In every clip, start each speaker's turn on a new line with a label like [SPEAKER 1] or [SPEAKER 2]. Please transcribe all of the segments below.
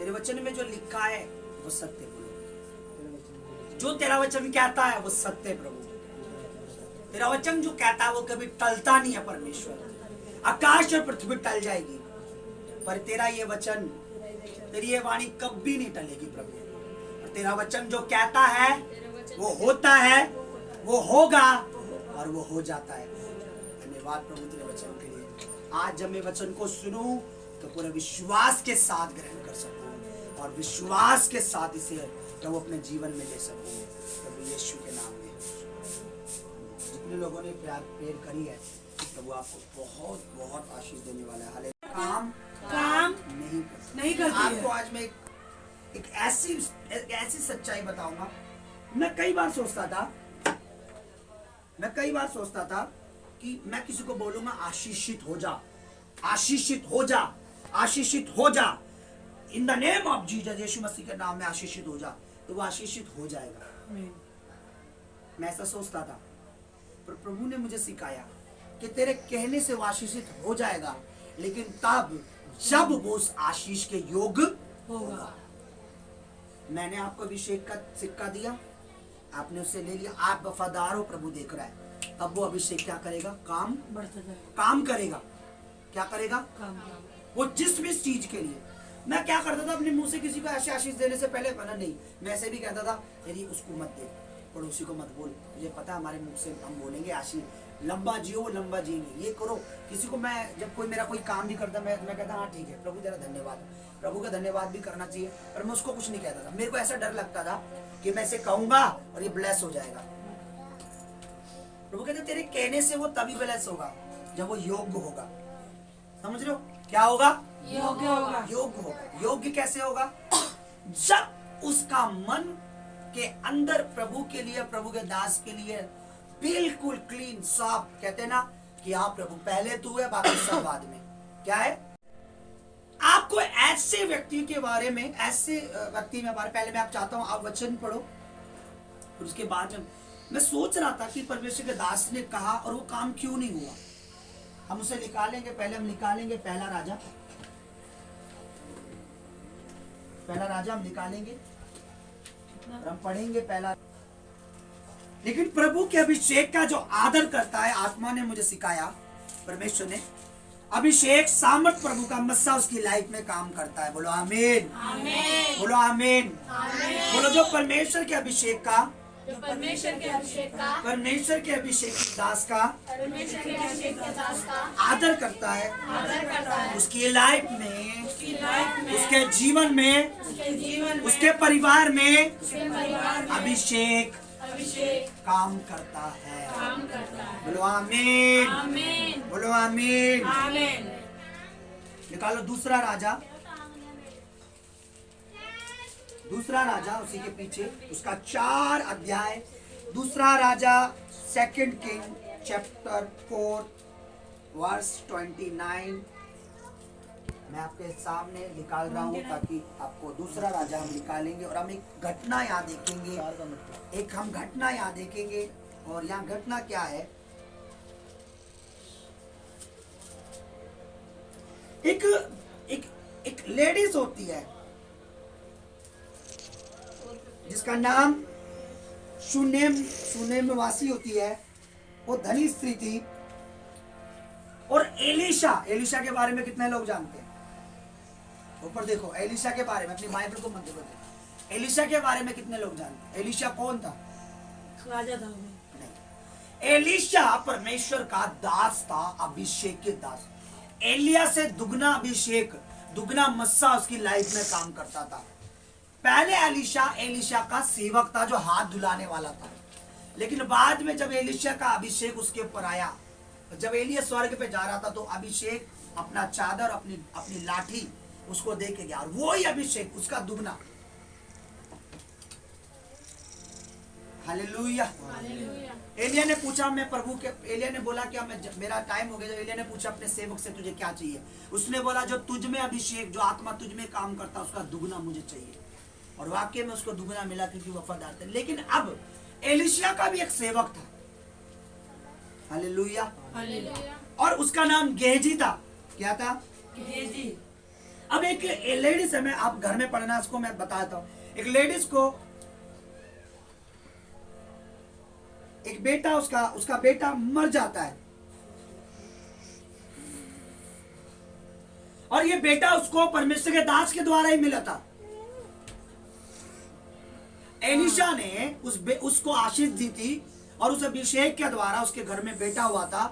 [SPEAKER 1] तेरे वचन में जो लिखा है वो सत्य बोलो, जो तेरा वचन कहता है वो सत्य है प्रभु। तेरा वचन जो कहता है वो कभी टलता नहीं है परमेश्वर। आकाश और पृथ्वी टल जाएगी पर तेरा ये वचन, तेरी ये वाणी कभी नहीं टलेगी प्रभु। और तेरा वचन जो कहता है वो होता है, वो होगा और वो हो जाता है। धन्यवाद प्रभु तेरे वचन के लिए। आज जब मैं वचन को सुनूं तो पूरे विश्वास के साथ ग्रहण कर सकूं और विश्वास के साथ इसे प्रभु अपने जीवन में ले सकूं प्रभु यीशु के नाम में। जितने लोगों ने प्रेयर करी है प्रभु आपको बहुत बहुत आशीष देने वाला है। काम नहीं करती आपको आज मैं एक ऐसी सच्चाई बताऊंगा। मैं कई बार सोचता था कि मैं किसी को बोलूंगा आशीषित हो जा, आशीषित हो जा, आशीषित हो जा, in the name of Jesus, यीशु मसीह के नाम में आशीषित हो जा, तो वो आशीषित हो जाएगा। मैं ऐसा सोचता था पर प्रभु ने मुझे सिखाया कि तेरे कहने से वो आशीषित हो जाएगा, लेकिन तब जब वो उस आशीष के योग्य होगा। मैंने आपको अभिषेक का सिक्का दिया, आपने उसे ले लिया, आप वफादार हो, प्रभु देख रहा है। तब वो अभिषेक क्या करेगा? काम करेगा। क्या करेगा? काम। वो जिस भी चीज के लिए, मैं क्या करता था अपने मुंह से किसी को ऐसे आशीष देने से पहले कहना नहीं, मैं ऐसे भी कहता था यदि उसको मत दे, पड़ोसी को मत बोल, मुझे पता है हमारे मुख से हम बोलेंगे आशीष, लंबा जियो वो लंबा जिएंगे, ये करो। किसी को मैं जब कोई मेरा कोई काम नहीं करता मैं कहता हाँ ठीक है प्रभु तेरा धन्यवाद, प्रभु का धन्यवाद भी करना चाहिए, पर मैं उसको कुछ नहीं कहता था। मेरे को ऐसा डर लगता था कि मैं इसे कहूंगा और ये ब्लेस हो जाएगा। प्रभु कहते तेरे कहने से वो तभी ब्लेस होगा जब वो योग्य होगा। समझ रहे हो? क्या होगा? योग्य होगा। योग्य होगा। योग्य कैसे होगा? जब उसका मन के अंदर प्रभु के लिए, प्रभु के दास के लिए बिल्कुल क्लीन साफ, कहते ना कि हाँ प्रभु पहले तू है बाकी सब बाद में। क्या है? आपको ऐसे व्यक्ति के बारे में, पहले मैं आप चाहता हूं आप वचन पढ़ो, फिर उसके बाद मैं सोच रहा था कि परमेश्वर के दास ने कहा और वो काम क्यों नहीं हुआ। हम उसे निकालेंगे, पहले हम निकालेंगे पहला राजा हम निकालेंगे और हम पढ़ेंगे पहला। लेकिन प्रभु के अभिषेक का जो आदर करता है, आत्मा ने मुझे सिखाया, परमेश्वर ने, अभिषेक सामर्थ प्रभु का मस्सा उसकी लाइफ में काम करता है। बोलो आमीन, बोलो आमीन, बोलो जो परमेश्वर के अभिषेक का, परमेश्वर के अभिषेक दास का आदर करता है, उसकी लाइफ में, उसके जीवन में, उसके परिवार में अभिषेक काम करता है। बोलो आमीन, बोलो आमीन। निकालो दूसरा राजा उसी के पीछे, उसका 4 अध्याय, दूसरा राजा 2 किंग चैप्टर 4 वर्स 29 मैं आपके सामने निकाल रहा हूँ ताकि आपको दूसरा राजा हम निकालेंगे और हम एक घटना यहाँ देखेंगे, और यहाँ घटना क्या है? एक लेडीज होती है जिसका नाम सुनेम वासी होती है। वो धनी स्त्री थी। और एलिशा के बारे में कितने लोग जानते हैं? ऊपर देखो, एलिशा के बारे में, अपनी बाइबल को मत देखो, एलिशा के बारे में कितने लोग जानते हैं? एलिशा कौन था?
[SPEAKER 2] राजा था।
[SPEAKER 1] नहीं, एलिशा परमेश्वर का दास था, अभिषेक के दास। एलिया से दुगना अभिषेक, दुगना मस्सा उसकी लाइफ में काम करता था। पहले एलिशा का सेवक था जो हाथ धुलाने वाला था, लेकिन बाद में जब एलिशा का अभिषेक उसके ऊपर आया, जब एलिया स्वर्ग पे जा रहा था तो अभिषेक अपना चादर, अपनी लाठी उसको दे के गया, और वो ही अभिषेक उसका दुगना। हालेलुया। एलिया ने पूछा, मैं प्रभु के, एलिया ने बोला कि मेरा टाइम हो गया। जब एलिया ने पूछा अपने सेवक से तुझे क्या चाहिए, उसने बोला जो तुझ में अभिषेक, जो आत्मा तुझ में काम करता उसका दुगना मुझे चाहिए। और वाकई में उसको दुगना मिला क्योंकि वफादार थे। लेकिन अब एलिशा का भी एक सेवक था। हालेलुया। और उसका नाम गेहजी था। क्या था? गेहजी। अब एक लेडीज है, मैं आप घर में पढ़ना इसको मैं बताता हूं। एक लेडीज को एक बेटा, उसका बेटा मर जाता है और ये बेटा उसको परमेश्वर के दास के द्वारा ही मिला था। एलिशा ने उसको आशीष दी थी और उस अभिषेक के द्वारा उसके घर में बेटा हुआ था।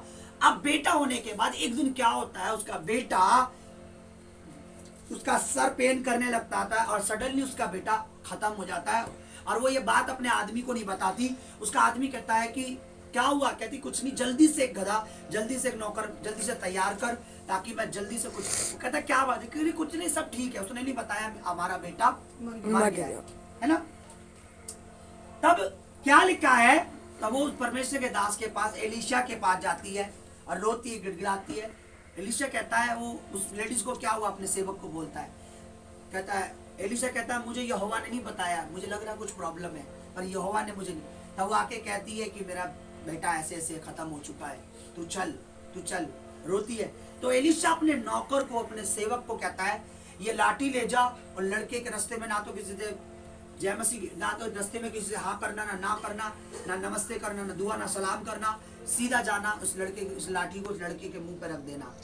[SPEAKER 1] अब बेटा होने के बाद एक दिन क्या होता है, उसका बेटा उसका सर पेन करने लगता था और सडनली उसका बेटा खत्म हो जाता है। और वो ये बात अपने आदमी को नहीं बताती। उसका आदमी कहता है कि क्या हुआ, कहती कुछ नहीं, जल्दी से एक गधा, जल्दी से एक नौकर, जल्दी से तैयार कर ताकि मैं जल्दी से कुछ। कहता क्या बात है, क्योंकि कुछ नहीं, सब ठीक है। उसने नहीं बताया हमारा बेटा मर गया है ना। तब क्या लिखा है, तब वो उस परमेश्वर के दास के पास, एलिशा के पास जाती है और रोती है, गिड़गिड़ाती है। एलिशा कहता है, वो उस लेडीज को क्या हुआ, अपने सेवक को बोलता है, कहता है, एलिशा कहता है मुझे यहोवा ने नहीं बताया, मुझे लग रहा कुछ प्रॉब्लम है, पर यहोवा ने मुझे नहीं। तब वो आके कहती है कि मेरा बेटा ऐसे ऐसे खत्म हो चुका है, तू चल। रोती है। तो एलिशा अपने नौकर को, अपने सेवक को कहता है, ये लाठी ले जा और लड़के के रास्ते में ना तो किसी से जय मसीह, ना तो रास्ते में किसी से हाँ करना, ना करना, ना नमस्ते करना, ना दुआ, ना सलाम करना, सीधा जाना, उस लाठी को उस लड़के के मुंह पे रख देना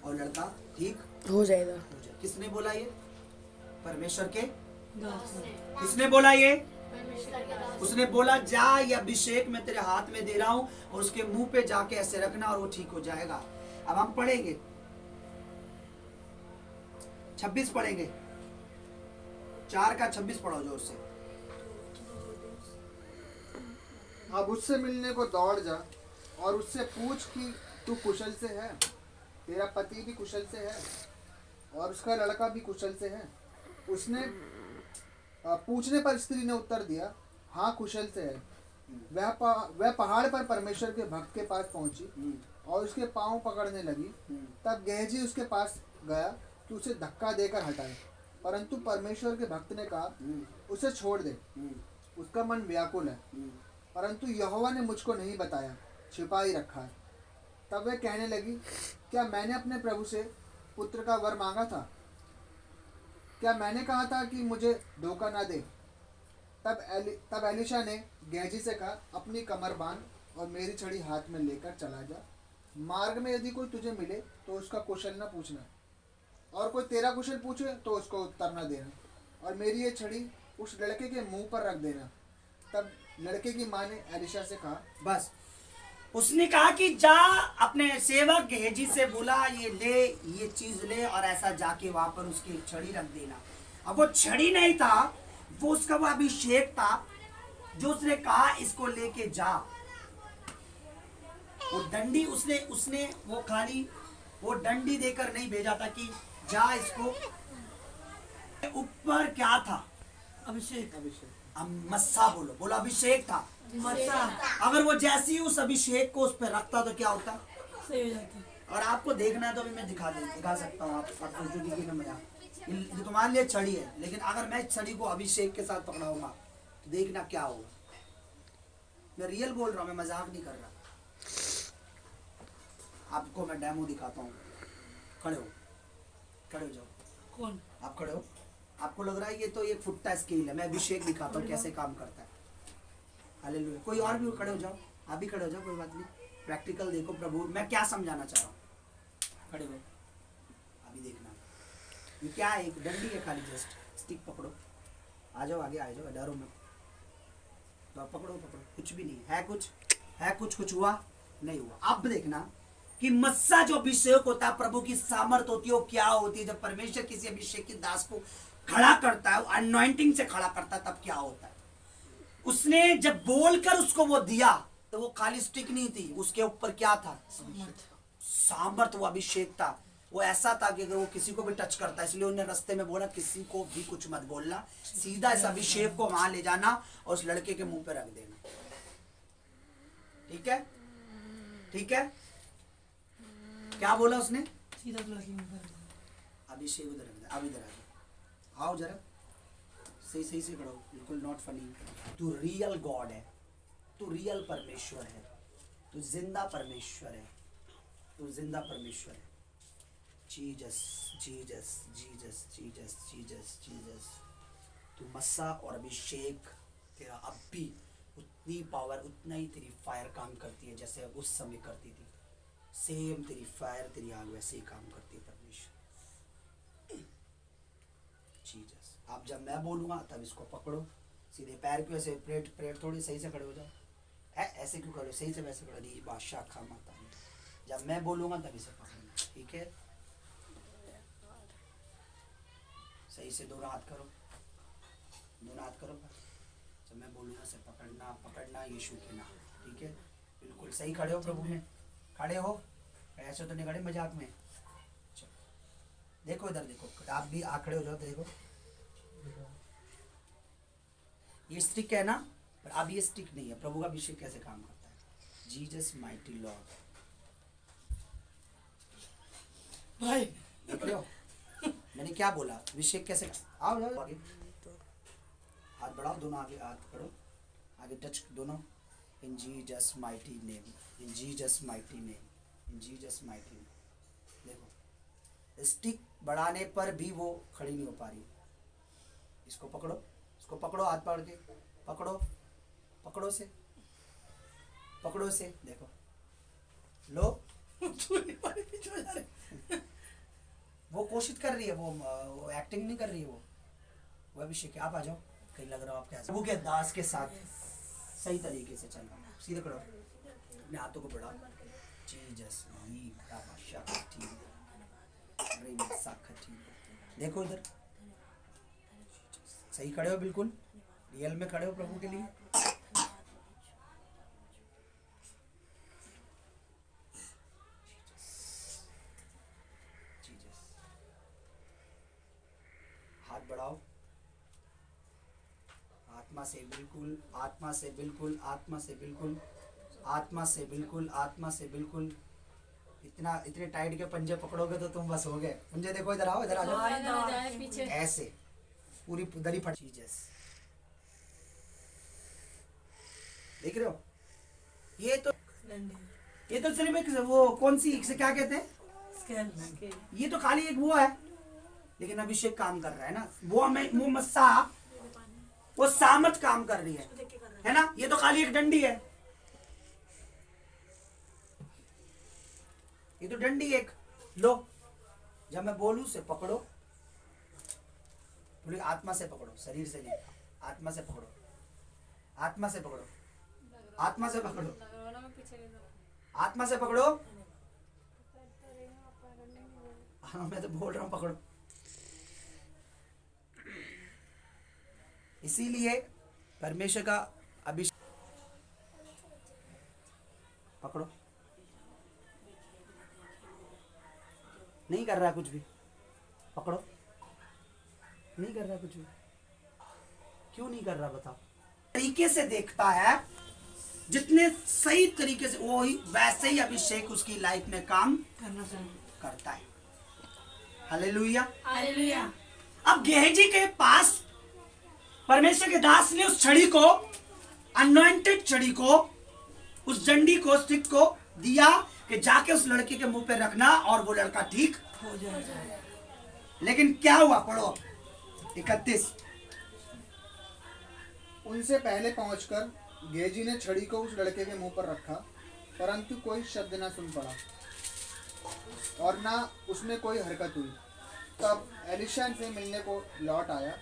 [SPEAKER 1] और लड़का ठीक
[SPEAKER 2] हो जाएगा।
[SPEAKER 1] किसने बोला ये? परमेश्वर के किसने बोला ये? उसने बोला जा, ये अभिषेक मैं तेरे हाथ में दे रहा हूं और उसके मुंह पे जाके ऐसे रखना और वो ठीक हो जाएगा। अब हम पढ़ेंगे 26 पढ़ेंगे, 4 का 26 पढ़ो जोर से।
[SPEAKER 3] अब उससे मिलने को दौड़ जा और उससे पूछ कि तू कुशल से है, तेरा पति भी कुशल से है और उसका लड़का भी कुशल से है। उसने पूछने पर स्त्री ने उत्तर दिया, हाँ कुशल से है। वह पहाड़ पर परमेश्वर के भक्त के पास पहुंची और उसके पांव पकड़ने लगी। तब गेहजी उसके पास गया कि उसे धक्का देकर हटाए, परंतु परमेश्वर के भक्त ने कहा, उसे छोड़ दे, उसका मन व्याकुल है, परंतु यहोवा ने मुझको नहीं बताया, छिपा ही रखा है। तब वह कहने लगी, क्या मैंने अपने प्रभु से पुत्र का वर मांगा था? क्या मैंने कहा था कि मुझे धोखा ना दे? तब एलिशा ने गेहजी से कहा, अपनी कमर बांध और मेरी छड़ी हाथ में लेकर चला जा। मार्ग में यदि कोई तुझे मिले तो उसका कुशल न पूछना, और कोई तेरा कुशल पूछे तो उसको उत्तर न देना, और मेरी ये छड़ी उस लड़के के मुंह पर रख देना। तब लड़के की माँ ने एलिशा से कहा,
[SPEAKER 1] बस उसने कहा कि जा, अपने सेवक गेहजी से बोला ये ले, ये चीज ले और ऐसा जाके वहां पर उसकी छड़ी रख देना। अब वो छड़ी नहीं था, वो उसका वो अभिषेक था जो उसने कहा इसको लेके जा। वो डंडी उसने वो खाली वो डंडी देकर नहीं भेजा था कि जा इसको। ऊपर क्या था?
[SPEAKER 2] अभिषेक।
[SPEAKER 1] मस्सा बोलो अभिषेक था।
[SPEAKER 2] मस्सा।
[SPEAKER 1] अगर वो जैसी उस अभिषेक को उस पर रखता तो क्या होता?
[SPEAKER 2] सही हो जाती।
[SPEAKER 1] और आपको देखना है तो भी मैं दिखा सकता हूँ। आप जो मजा, ये तुम्हारे लिए छड़ी है, लेकिन अगर मैं छड़ी को अभिषेक के साथ पकड़ाऊंगा तो देखना क्या होगा। मैं रियल बोल रहा हूँ, मैं मजाक नहीं कर रहा। आपको मैं डेमो दिखाता हूँ। खड़े हो जाओ।
[SPEAKER 2] कौन?
[SPEAKER 1] आप खड़े हो। आपको लग रहा है ये तो एक फुट्टा स्केल है, मैं अभिषेक दिखाता हूँ कैसे काम करता है। हालेलुया। कोई और भी खड़े हो जाओ, आप भी खड़े हो जाओ, कोई बात नहीं। प्रैक्टिकल देखो प्रभु मैं क्या समझाना चाह रहा हूँ। खड़े हो, अभी देखना। ये क्या है? एक डंडी है खाली, जस्ट स्टिक पकड़ो। आ जाओ आगे, आ जाओ, डरो मत। तो पकड़ो, कुछ भी नहीं है। कुछ हुआ नहीं हुआ। अब देखना कि मस्सा जो अभिषेक होता है, प्रभु की सामर्थ होती है, वो क्या होती है। जब परमेश्वर किसी अभिषेक के दास को खड़ा करता है, अनॉइंटिंग से खड़ा करता है, तब क्या होता है। उसने जब बोलकर उसको वो दिया तो वो खाली स्टिक नहीं थी, उसके ऊपर क्या था? सामर्थ। वो अभिषेक था। वो ऐसा था कि अगर वो किसी को भी टच करता है, इसलिए उन्होंने रास्ते में बोला किसी को भी कुछ मत बोलना, सीधा इस अभिषेक को वहां ले जाना और उस लड़के के मुंह पे रख देना। ठीक है। क्या बोला उसने?
[SPEAKER 2] सीधा
[SPEAKER 1] अभिषेक उधर रख दे। अब इधर आओ जरा, सही से खड़ो, बिल्कुल नॉट फनी। तू रियल गॉड है, तू रियल परमेश्वर है, तू जिंदा परमेश्वर है। Jesus Jesus Jesus Jesus Jesus Jesus. तू मस्सा और अभिषेक तेरा अब भी उतनी पावर, उतना ही तेरी फायर काम करती है जैसे उस समय करती थी। सेम तेरी फायर, तेरी आग वैसे ही काम करती है परमेश्वर। जीजस। आप जब मैं बोलूँगा तब इसको पकड़ो, सीधे पैर को ऐसे, प्लेट थोड़ी सही से खड़े हो जाओ। ऐसे क्यों खड़े, सही से वैसे खड़े नहीं, बादशाह खा माता। जब मैं बोलूँगा तब इसे पकड़ना, ठीक है? सही से दोनों हाथ करो, दोनों हाथ करो। जब मैं बोलूँगा से पकड़ना, पकड़ना यीशु के नाम, ठीक है? बिल्कुल सही खड़े हो प्रभु में, खड़े हो, ऐसे तो नहीं खड़े मजाक में। चलो देखो इधर देखो, आप भी खड़े हो जाओ तो देखो। ये स्टिक है ना, पर अब ये स्टिक नहीं है। प्रभु का अभिषेक कैसे काम करता है? Jesus mighty Lord.
[SPEAKER 2] भाई
[SPEAKER 1] देख रहे हो मैंने क्या बोला? अभिषेक कैसे? आओ जाओ आगे, हाथ बढ़ाओ, दोनों आगे, हाथ करो आगे, टच दोनों। इन जीसस माइटी नेम, इन जीसस माइटी नेम, इन जीसस माइटी नेम। देखो स्टिक बढ़ाने पर भी वो खड़ी नहीं हो पा रही। इसको पकड़ो, इसको पकड़ो, हाथ पकड़ के पकड़ो, पकड़ो से, पकड़ो से, देखो लो। वो कोशिश कर रही है, वो एक्टिंग नहीं कर रही है, वो अभिषेक। आप आ जाओ, कहीं लग रहा हो आपके प्रभु के दास के साथ सही तरीके से चलना। सीधे करो, अपने हाथों को बढ़ाओ। जीसस देखो इधर, सही खड़े हो, बिल्कुल रियल में खड़े हो प्रभु के लिए। हाथ बढ़ाओ, आत्मा से बिल्कुल, आत्मा से बिल्कुल, आत्मा से बिल्कुल, आत्मा से बिल्कुल, आत्मा से बिल्कुल। इतने टाइट के पंजे पकड़ोगे तो तुम बस हो गए। पंजे देखो, इधर आओ, इधर आ जाओ, ऐसे पूरी दरी फट। जीसस, देख रहे हो? ये तो सिर्फ एक वो कौन सी, इसे क्या कहते हैं? ये तो खाली एक वो है, लेकिन अभिषेक काम कर रहा है ना। वो मस्सा, वो सामत काम कर रही है ना। ये तो खाली एक डंडी है, ये तो डंडी एक। लो, जब मैं बोलूं से पकड़ो, बोले आत्मा से पकड़ो, शरीर से नहीं, आत्मा से पकड़ो, आत्मा से पकड़ो, आत्मा से पकड़ो, आत्मा से पकड़ो। हाँ मैं तो बोल रहा हूँ पकड़ो। इसीलिए परमेश्वर का अभिषेक, पकड़ो। नहीं कर रहा कुछ भी, पकड़ो। नहीं कर रहा कुछ भी, क्यों नहीं कर रहा बताओ? तरीके से देखता है, जितने सही तरीके से, वो ही वैसे ही अभिषेक उसकी लाइफ में काम करता है। Hallelujah,
[SPEAKER 2] hallelujah.
[SPEAKER 1] अब गेहजी के पास परमेश्वर के दास ने उस छड़ी को, अनॉइंटेड छड़ी को, उस डंडी को, स्टिक को दिया कि जाके उस लड़के के मुंह पे रखना और वो लड़का ठीक
[SPEAKER 2] हो जाए।
[SPEAKER 1] लेकिन क्या हुआ? पढ़ो 31।
[SPEAKER 3] उनसे पहले पहुंचकर गेहजी ने छड़ी को उस लड़के के मुंह पर रखा, परंतु कोई शब्द न सुन पड़ा और ना उसमें कोई हरकत हुई। तब एलिशा से मिलने को लौट आया,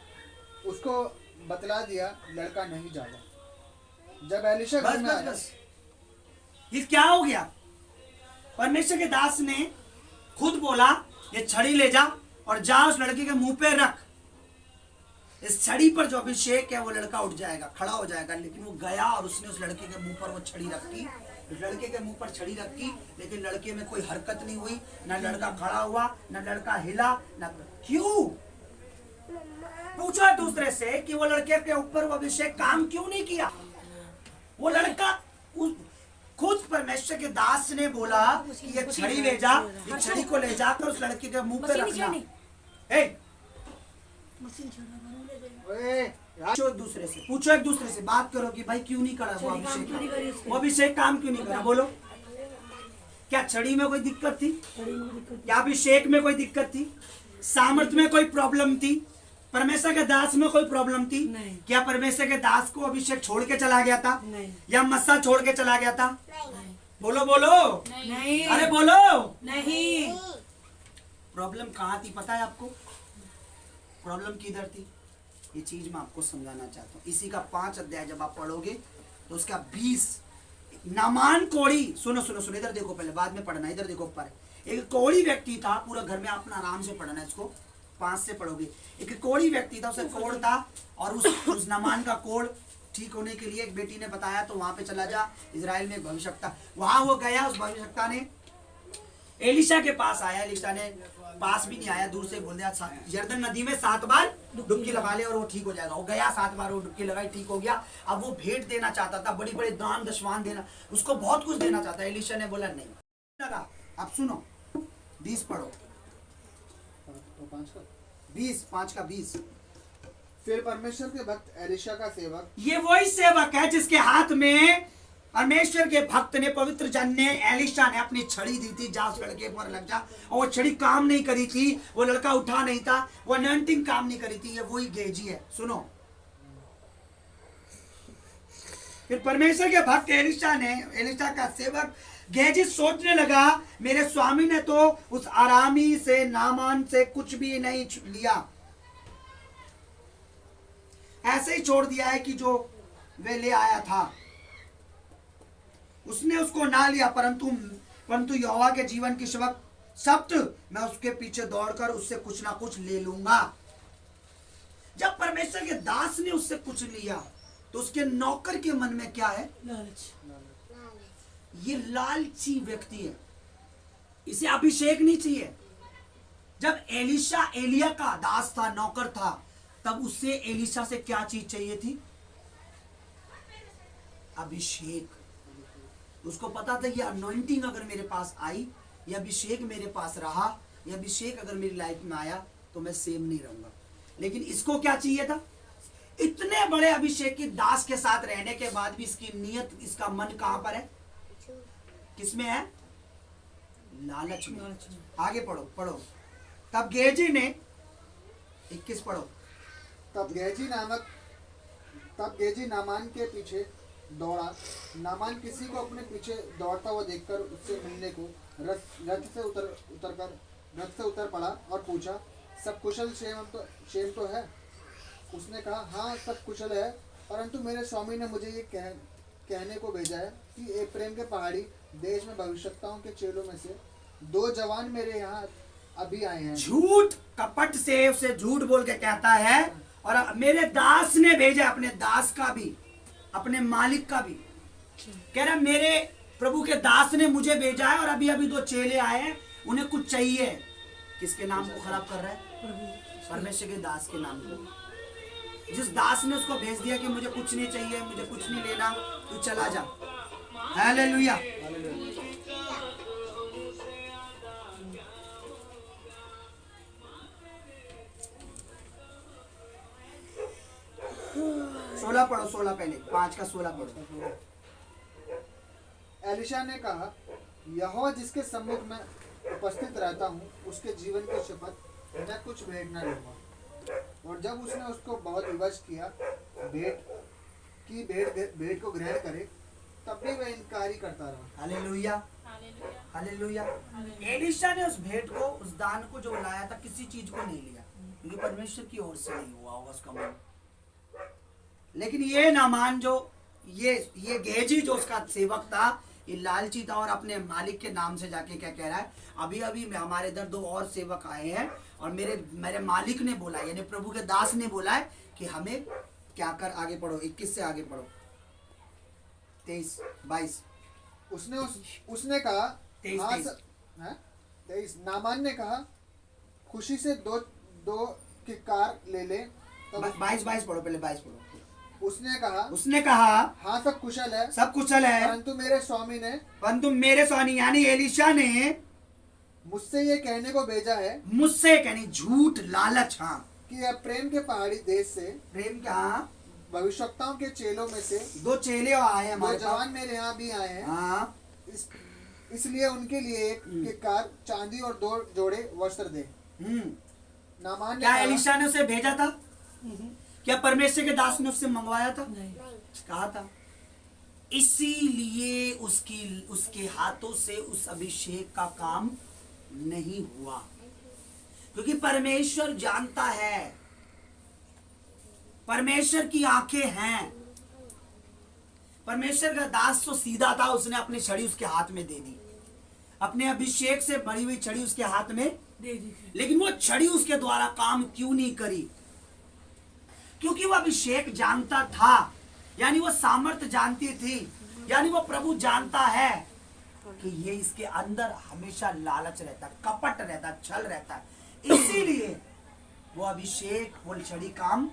[SPEAKER 3] उसको बतला दिया लड़का नहीं जागा। जब एलिशा घर में आया,
[SPEAKER 1] ये क्या हो गया? परमेश्वर के दास ने खुद बोला ये छड़ी ले जा और जा उस लड़के के मुंह पे रख। इस छड़ी पर जो अभिषेक है वो लड़का उठ जाएगा, खड़ा हो जाएगा। लेकिन वो गया और उसने उस लड़के के मुंह पर वो छड़ी रखी, लड़के के मुंह पर छड़ी रखी, लेकिन लड़के में कोई हरकत नहीं हुई, ना लड़का खड़ा हुआ, ना लड़का हिला, ना। क्यों? पूछो दूसरे से कि वो लड़के के ऊपर वो अभिषेक काम क्यों नहीं किया? वो लड़का खुद परमेश्वर के दास ने बोला कि ये छड़ी ले जा, ये छड़ी को ले जाकर उस लड़के के मुंह पे रखना। पूछो एक दूसरे से, पूछो एक दूसरे से, बात करो कि भाई क्यों नहीं करा वो अभिषेक, वो अभिषेक काम क्यों नहीं करा? बोलो क्या छड़ी में कोई दिक्कत थी?
[SPEAKER 2] बड़ी में दिक्कत
[SPEAKER 1] क्या अभिषेक में कोई दिक्कत थी? सामर्थ में कोई प्रॉब्लम थी? परमेश्वर के दास में कोई प्रॉब्लम थी?
[SPEAKER 2] नहीं।
[SPEAKER 1] क्या परमेश्वर के दास को अभिषेक छोड़ के चला गया था?
[SPEAKER 2] नहीं।
[SPEAKER 1] या मस्सा छोड़ के चला गया था?
[SPEAKER 2] नहीं।
[SPEAKER 1] बोलो बोलो,
[SPEAKER 2] नहीं।
[SPEAKER 1] अरे बोलो।
[SPEAKER 2] नहीं।
[SPEAKER 1] प्रॉब्लम कहाँ थी पता है आपको? प्रॉब्लम किधर थी? ये चीज मैं आपको समझाना चाहता हूँ। इसी का 5 अध्याय जब आप पढ़ोगे तो उसका 20 नामान कोड़ी, सुनो सुनो सुनो, इधर देखो पहले, बाद में पढ़ना, इधर देखो ऊपर। एक कोड़ी व्यक्ति था, पूरा घर में अपना आराम से पढ़ना है इसको, 5 से पढ़ोगे। एक कोड़ी व्यक्ति था, उसे कोड़ था, और उस नामान का कोड़ ठीक होने के लिए एक बेटी ने बताया, तो वहां पे चला जा, इजराइल में एक भविष्यवक्ता, वहां वो गया। उस भविष्यवक्ता ने एलिशा के पास आया, एलिशा ने पास भी नहीं आया, दूर से बोल दिया यरदन नदी में 7 बार डुबकी लगा ले और वो ठीक हो जाएगा। वो गया 7 बार, वो डुबकी लगाई, ठीक हो गया। अब वो भेंट देना चाहता था, बड़ी बड़ी दान दशवान देना, उसको बहुत कुछ देना चाहता है। एलिशा ने बोला नहीं लगा। अब सुनो, 20 पढ़ो,
[SPEAKER 3] तो 5 का
[SPEAKER 1] 20, 5 का 20।
[SPEAKER 3] फिर परमेश्वर के भक्त एलिशा का सेवक,
[SPEAKER 1] ये वही सेवक है जिसके हाथ में परमेश्वर के भक्त ने, पवित्र जन ने, एलिशा ने अपनी छड़ी दी थी, जा उस लड़के पर लग जा। और वो छड़ी काम नहीं करी थी, वो लड़का उठा नहीं था, वो अनॉइंटिंग काम नहीं करी थी। ये वही गेजी है। सुनो, फिर परमेश्वर के भक्त एलिशा ने, एलिशा का सेवक गेजी सोचने लगा, मेरे स्वामी ने तो उस आरामी से, नामान से कुछ भी नहीं लिया, ऐसे ही छोड़ दिया है कि जो वे ले आया था उसने उसको ना लिया, परंतु यहोवा के जीवन की शब्द मैं उसके पीछे दौड़कर उससे कुछ ना कुछ ले लूंगा। जब परमेश्वर के दास ने उससे कुछ लिया तो उसके नौकर के मन में क्या है?
[SPEAKER 2] लालच।
[SPEAKER 1] ये लालची व्यक्ति है, इसे अभिषेक नहीं चाहिए। जब एलिशा एलिया का दास था, नौकर था, तब उससे एलिशा से क्या चीज चाहिए थी? अभिषेक। उसको पता था ये अनॉइंटिंग अगर मेरे पास आई, ये अभिषेक मेरे पास रहा, ये अभिषेक अगर मेरी लाइफ में आया तो मैं सेम नहीं रहूंगा। लेकिन इसको क्या चाहिए था? इतने बड़े अभिषेक के दास के साथ रहने के बाद भी इसकी नीयत, इसका मन कहां पर है? किसमें है? लालच में। आगे पढ़ो पढ़ो। तब गेजी ने 21 पढ़ो।
[SPEAKER 3] तब गेजी नामान के पीछे दौड़ा। नामान किसी को अपने पीछे दौड़ता हुआ देखकर उससे मिलने को रथ से उतर पड़ा और पूछा, सब कुशल क्षेम तो है? उसने कहा, हाँ सब कुशल है, परंतु मेरे स्वामी ने मुझे ये कहने को भेजा है कि एफ्रेम के पहाड़ी देश में भविष्यवक्ताओं के चेलों में से 2 जवान मेरे यहाँ अभी आए हैं।
[SPEAKER 1] झूठ कपट से उसे झूठ बोल के कहता है, और मेरे दास ने भेजा, अपने दास का भी, अपने मालिक का भी। कह रहा मेरे प्रभु के दास ने मुझे भेजा है, और अभी अभी 2 चेले आए हैं, उन्हें कुछ चाहिए। किसके नाम को खराब कर रहा है? परमेश्वर के दास के नाम को। जिस दास ने उसको भेज दिया कि मुझे कुछ नहीं चाहिए, मुझे कुछ नहीं लेना, तू चला जा। हालेलुया। सोलह पढ़ो, 16 पहले, 5 का 16 पढ़ो।
[SPEAKER 3] एलिशा ने कहा, यहोवा जिसके सम्मुख में उपस्थित रहता हूँ, उसके जीवन की शपथ मैं कुछ भेंट न लूंगा। और जब उसने उसको बहुत विवश किया भेंट को ग्रहण करे, तब भी वह इनकार ही करता रहा।
[SPEAKER 1] Hallelujah hallelujah. एलिशा ने उस भेंट को, उस दान को जो लाया था, किसी चीज को नहीं लिया, क्योंकि परमेश्वर की ओर से नहीं हुआ होगा उसका मन। लेकिन ये नामान जो ये गेजी जो उसका सेवक था, ये लालची था, और अपने मालिक के नाम से जाके क्या कह रहा है, अभी अभी हमारे इधर 2 और सेवक आए हैं, और मेरे मालिक ने बोला, यानी प्रभु के दास ने बोला है कि हमें क्या कर। आगे पढ़ो, 21 से आगे पढ़ो, 23 22।
[SPEAKER 3] उसने कहा, 23। नामान ने कहा, खुशी से दो किक्कार ले ले।
[SPEAKER 1] 22 पढ़ो, पहले 22 पढ़ो।
[SPEAKER 3] उसने कहा, हाँ सब कुशल है, परंतु मेरे स्वामी यानी एलिशा ने मुझसे ये कहने को भेजा है,
[SPEAKER 1] मुझसे कहनी झूठ, लालच, हाँ,
[SPEAKER 3] कि अब प्रेम के पहाड़ी देश से,
[SPEAKER 1] प्रेम का, हाँ,
[SPEAKER 3] भविष्यवक्ताओं के चेलों में से
[SPEAKER 1] 2 चेले आए हैं,
[SPEAKER 3] 2 जवान मेरे यहाँ भी आए हैं।
[SPEAKER 1] हाँ,
[SPEAKER 3] इसलिए उनके लिए एक किक्कार चांदी और 2 जोड़े वस्त्र दे। नामान ने
[SPEAKER 1] क्या
[SPEAKER 3] कहा,
[SPEAKER 1] एलिशा ने उसे भेजा था? क्या परमेश्वर के दास ने उससे मंगवाया था?
[SPEAKER 2] नहीं।
[SPEAKER 1] कहा था। इसीलिए उसके हाथों से उस अभिषेक का काम नहीं हुआ, क्योंकि परमेश्वर जानता है, परमेश्वर की आंखें हैं। परमेश्वर का दास तो सीधा था, उसने अपनी छड़ी उसके हाथ में दे दी, अपने अभिषेक से भरी हुई छड़ी उसके हाथ में
[SPEAKER 2] दे दी थी।
[SPEAKER 1] लेकिन वो छड़ी उसके द्वारा काम क्यों नहीं करी? क्योंकि वो अभिषेक जानता था, यानी वो सामर्थ्य जानती थी, यानी वो प्रभु जानता है कि ये इसके अंदर हमेशा लालच रहता, कपट रहता, छल रहता, इसीलिए वो अभिषेक, वो छड़ी काम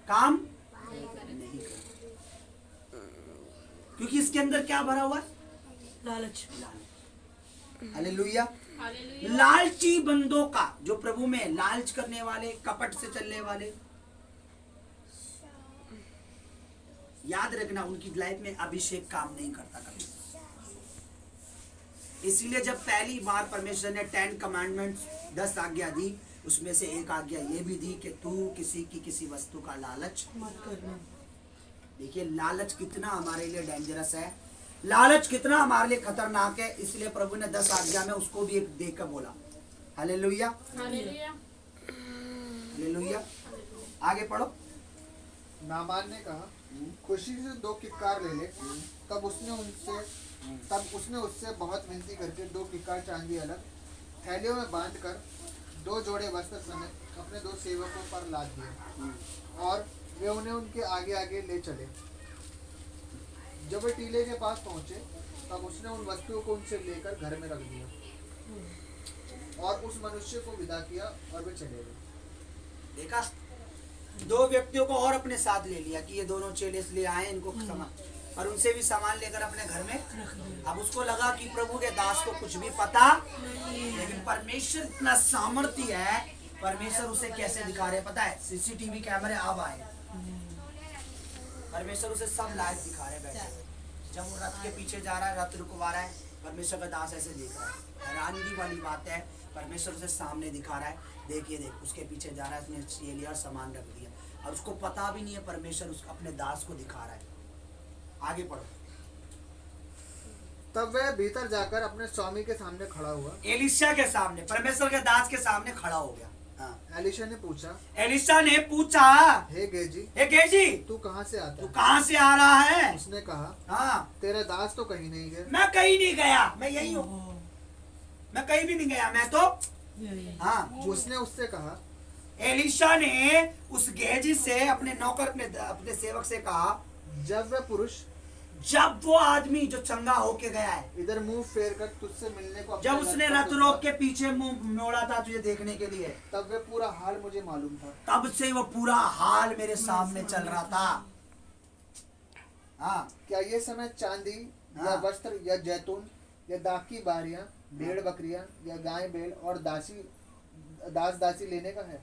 [SPEAKER 1] नहीं कर, क्योंकि इसके अंदर क्या भरा हुआ है?
[SPEAKER 2] लालच।
[SPEAKER 1] हालेलुया। लालची बंदों का, जो प्रभु में लालच करने वाले, कपट से चलने वाले, याद रखना उनकी लाइफ में अभिषेक काम नहीं करता कभी। इसलिए जब पहली बार परमेश्वर ने 10 कमांडमेंट्स 10 आज्ञा दी, उसमें से एक आज्ञा ये भी दी कि तू किसी वस्तु का लालच
[SPEAKER 2] मत करना।
[SPEAKER 1] देखिए लालच कितना हमारे लिए डेंजरस है, लालच कितना हमारे लिए खतरनाक है। इसलिए प्रभु ने 10 आज्ञा में उसको भी एक देकर बोला। Hallelujah, hallelujah. आगे पढ़ो।
[SPEAKER 3] नामान ने कहा, खुशी से 2 किक्कार ले ले। तब उसने उससे बहुत विनती करके 2 किक्कार चांदी अलग थैलियों में बांधकर 2 जोड़े वस्त्र समेत अपने 2 सेवकों पर लाद दिए, और वे उन्हें उनके आगे आगे ले चले। जब वे टीले के पास पहुंचे, तब उसने उन वस्तुओं को उनसे लेकर घर में रख दिया और उस मनुष्य को विदा किया और वे चले गए।
[SPEAKER 1] देखा, 2 व्यक्तियों को और अपने साथ ले लिया कि ये दोनों चेले इसलिए आए, इनको सामान, और उनसे भी सामान लेकर अपने घर में। अब उसको लगा कि प्रभु के दास को कुछ भी पता नहीं, लेकिन परमेश्वर इतना सामर्थ्य है। परमेश्वर उसे कैसे दिखा रहे पता है? सीसीटीवी कैमरे अब आए, परमेश्वर उसे सब लाइव दिखा रहे बैठे। जब वो रथ के पीछे जा रहा है, रथ रुकवा रहा है, परमेश्वर का दास ऐसे देख रहा है। हैरानगी वाली बात है, परमेश्वर उसे सामने दिखा रहा है, देखिए देख उसके पीछे जा रहा है, उसने ये लिया सामान रख दिया, और उसको पता भी नहीं है परमेश्वर उसको अपने दास को दिखा रहा है। आगे पढ़ो।
[SPEAKER 3] तब वह भीतर जाकर अपने स्वामी के सामने खड़ा हुआ।
[SPEAKER 1] एलिशा के सामने, परमेश्वर के दास के सामने खड़ा हो गया। हाँ।
[SPEAKER 3] एलिशा ने पूछा,
[SPEAKER 1] हे
[SPEAKER 3] गेजी, तू कहाँ से आता
[SPEAKER 1] तू
[SPEAKER 3] है?
[SPEAKER 1] कहाँ से आ रहा है?
[SPEAKER 3] उसने कहा,
[SPEAKER 1] हाँ,
[SPEAKER 3] तेरा दास तो कहीं नहीं गया।
[SPEAKER 1] मैं कहीं नहीं गया, मैं यही हूँ, मैं कहीं भी नहीं गया, मैं तो। हाँ।
[SPEAKER 3] उसने उससे कहा,
[SPEAKER 1] एलिशा ने उस गेजी से, अपने नौकर, अपने सेवक से कहा, जब वो आदमी जो चंगा होके गया है
[SPEAKER 3] इधर मुंह फेर कर तुझसे मिलने को,
[SPEAKER 1] जब उसने रथ रोक के पीछे मुंह मोड़ा था तुझे देखने के लिए,
[SPEAKER 3] तब वे पूरा हाल मुझे मालूम था।
[SPEAKER 1] तब से वो पूरा हाल मेरे सामने चल रहा था। हाँ।
[SPEAKER 3] क्या ये समय चांदी या वस्त्र या जैतून या दाख की बारियां, भेड़ बकरियां या गाय बैल और दास दासी लेने का है?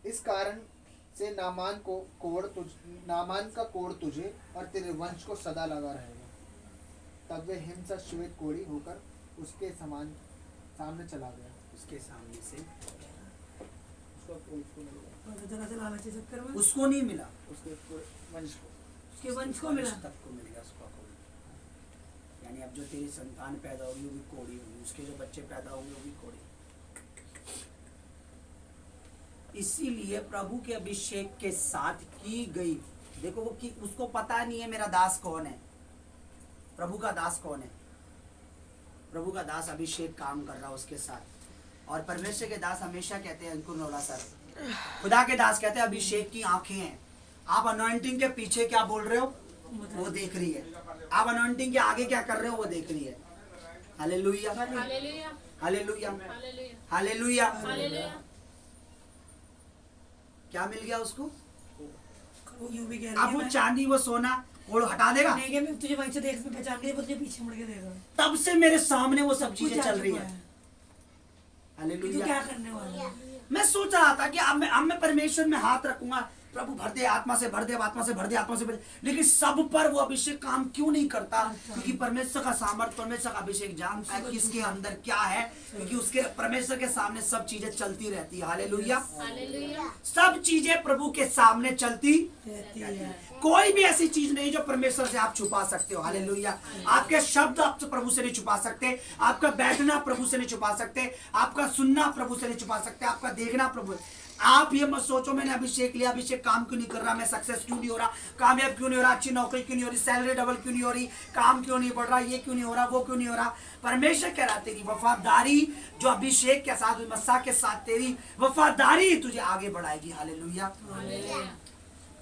[SPEAKER 3] इस कारण से नामान का कोड़ तुझे और तेरे वंश को सदा लगा रहेगा। तब वे हिंसा श्वेत कोड़ी होकर उसके सामने चला गया।
[SPEAKER 1] उसके सामने से
[SPEAKER 3] उसको
[SPEAKER 1] उसको नहीं मिला,
[SPEAKER 3] उसके वंश को,
[SPEAKER 2] उसके वंश को मिला,
[SPEAKER 1] तब को मिलेगा उसको। यानी अब जो तेरी संतान पैदा होगी वो भी कोड़ी होगी, उसके जो बच्चे पैदा होंगे वो भी कोड़ी। इसीलिए प्रभु के अभिषेक के साथ की गई, देखो वो कि उसको पता नहीं है मेरा दास कौन है, प्रभु का दास कौन है। प्रभु का दास अभिषेक काम कर रहा है उसके साथ। और परमेश्वर के दास हमेशा कहते हैं, इनको नोड़ा सर, खुदा के दास कहते हैं अभिषेक की आंखें हैं। आप अनॉइंटिंग के पीछे क्या बोल रहे हो वो देख रही है, आप अनॉइंटिंग के आगे क्या कर रहे हो वो देख रही है। Hallelujah, hallelujah, hallelujah, hallelujah. क्या मिल गया उसको? अब वो चांदी वो सोना कोड़ हटा देगा
[SPEAKER 2] नहीं, मैं तुझे वहीं से देख पहचान गई, तुझे पीछे मुड़ के देगा।
[SPEAKER 1] तब से मेरे सामने वो सब चीजें चल रही है।
[SPEAKER 2] तू
[SPEAKER 1] हालेलुया।
[SPEAKER 2] क्या करने वाला है?
[SPEAKER 1] मैं सोच रहा था कि अब मैं परमेश्वर में हाथ रखूंगा, प्रभु भर दे, आत्मा से भर दे, आत्मा से भर दे, आत्मा से भर दे, लेकिन सब पर वो अभिषेक काम क्यों नहीं करता? क्योंकि परमेश्वर का सामर्थ, परमेश्वर का अभिषेक जानता है किसके अंदर क्या है, क्योंकि उसके परमेश्वर के सामने सब चीजें चलती रहती है। हालेलुया, सब चीजें प्रभु के सामने चलती
[SPEAKER 2] रहती है।
[SPEAKER 1] कोई भी ऐसी चीज नहीं जो परमेश्वर से आप छुपा सकते हो। हालेलुया, आपके शब्द आप प्रभु से नहीं छुपा सकते, आपका बैठना प्रभु से नहीं छुपा सकते, आपका सुनना प्रभु से नहीं छुपा सकते, आपका देखना प्रभु। आप ये मत सोचो मैंने अभिषेक लिया, अभिषेक काम क्यों नहीं कर रहा, मैं सक्सेस क्यों नहीं हो रहा, कामयाब क्यों नहीं हो रहा, अच्छी नौकरी क्यों नहीं हो रही, सैलरी डबल क्यों नहीं हो रही, काम क्यों नहीं बढ़ रहा, ये क्यों नहीं हो रहा, वो क्यों नहीं हो रहा। परमेश्वर कह रहा तेरी वफादारी जो अभिषेक के साथ, मस्सा के साथ तेरी वफादारी तुझे आगे बढ़ाएगी। हालेलुया।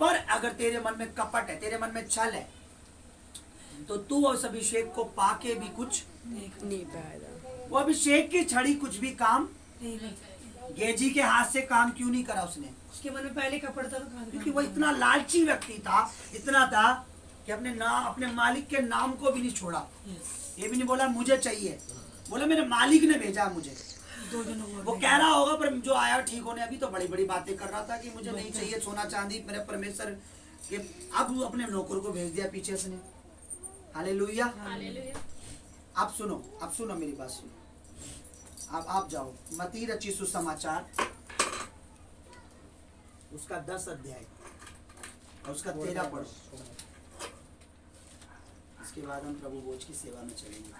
[SPEAKER 1] पर अगर तेरे मन में कपट है, तेरे मन में छल है, तो तू उस अभिषेक को पाके भी कुछ
[SPEAKER 2] नहीं पाएगा,
[SPEAKER 1] वो अभिषेक की छड़ी कुछ भी काम,
[SPEAKER 2] नहीं कर सकती।
[SPEAKER 1] गेजी के हाथ से काम क्यों नहीं करा उसने?
[SPEAKER 2] उसके मन में पहले कपड़ था तो कहाँ
[SPEAKER 1] क्योंकि वो इतना लालची व्यक्ति था, इतना था कि अपने मालिक के नाम को भी नहीं छोड़ा। ये भी नहीं बोला मुझे चाहिए, बोला मेरे मालिक ने भेजा मुझे।
[SPEAKER 2] दो जनों को
[SPEAKER 1] वो कह रहा होगा पर जो आया ठीक होने, अभी तो बड़ी बड़ी बातें कर रहा था कि मुझे नहीं चाहिए सोना चांदी, मेरे परमेश्वर के। अब अपने नौकर को भेज दिया पीछे से। हालेलुया। आप सुनो मेरी बात सुनो। अब आप जाओ मत्ती रची सुसमाचार उसका 10 अध्याय और उसका 13 पढ़ो। इसके बाद हम प्रभु भोज की सेवा में चलेंगे।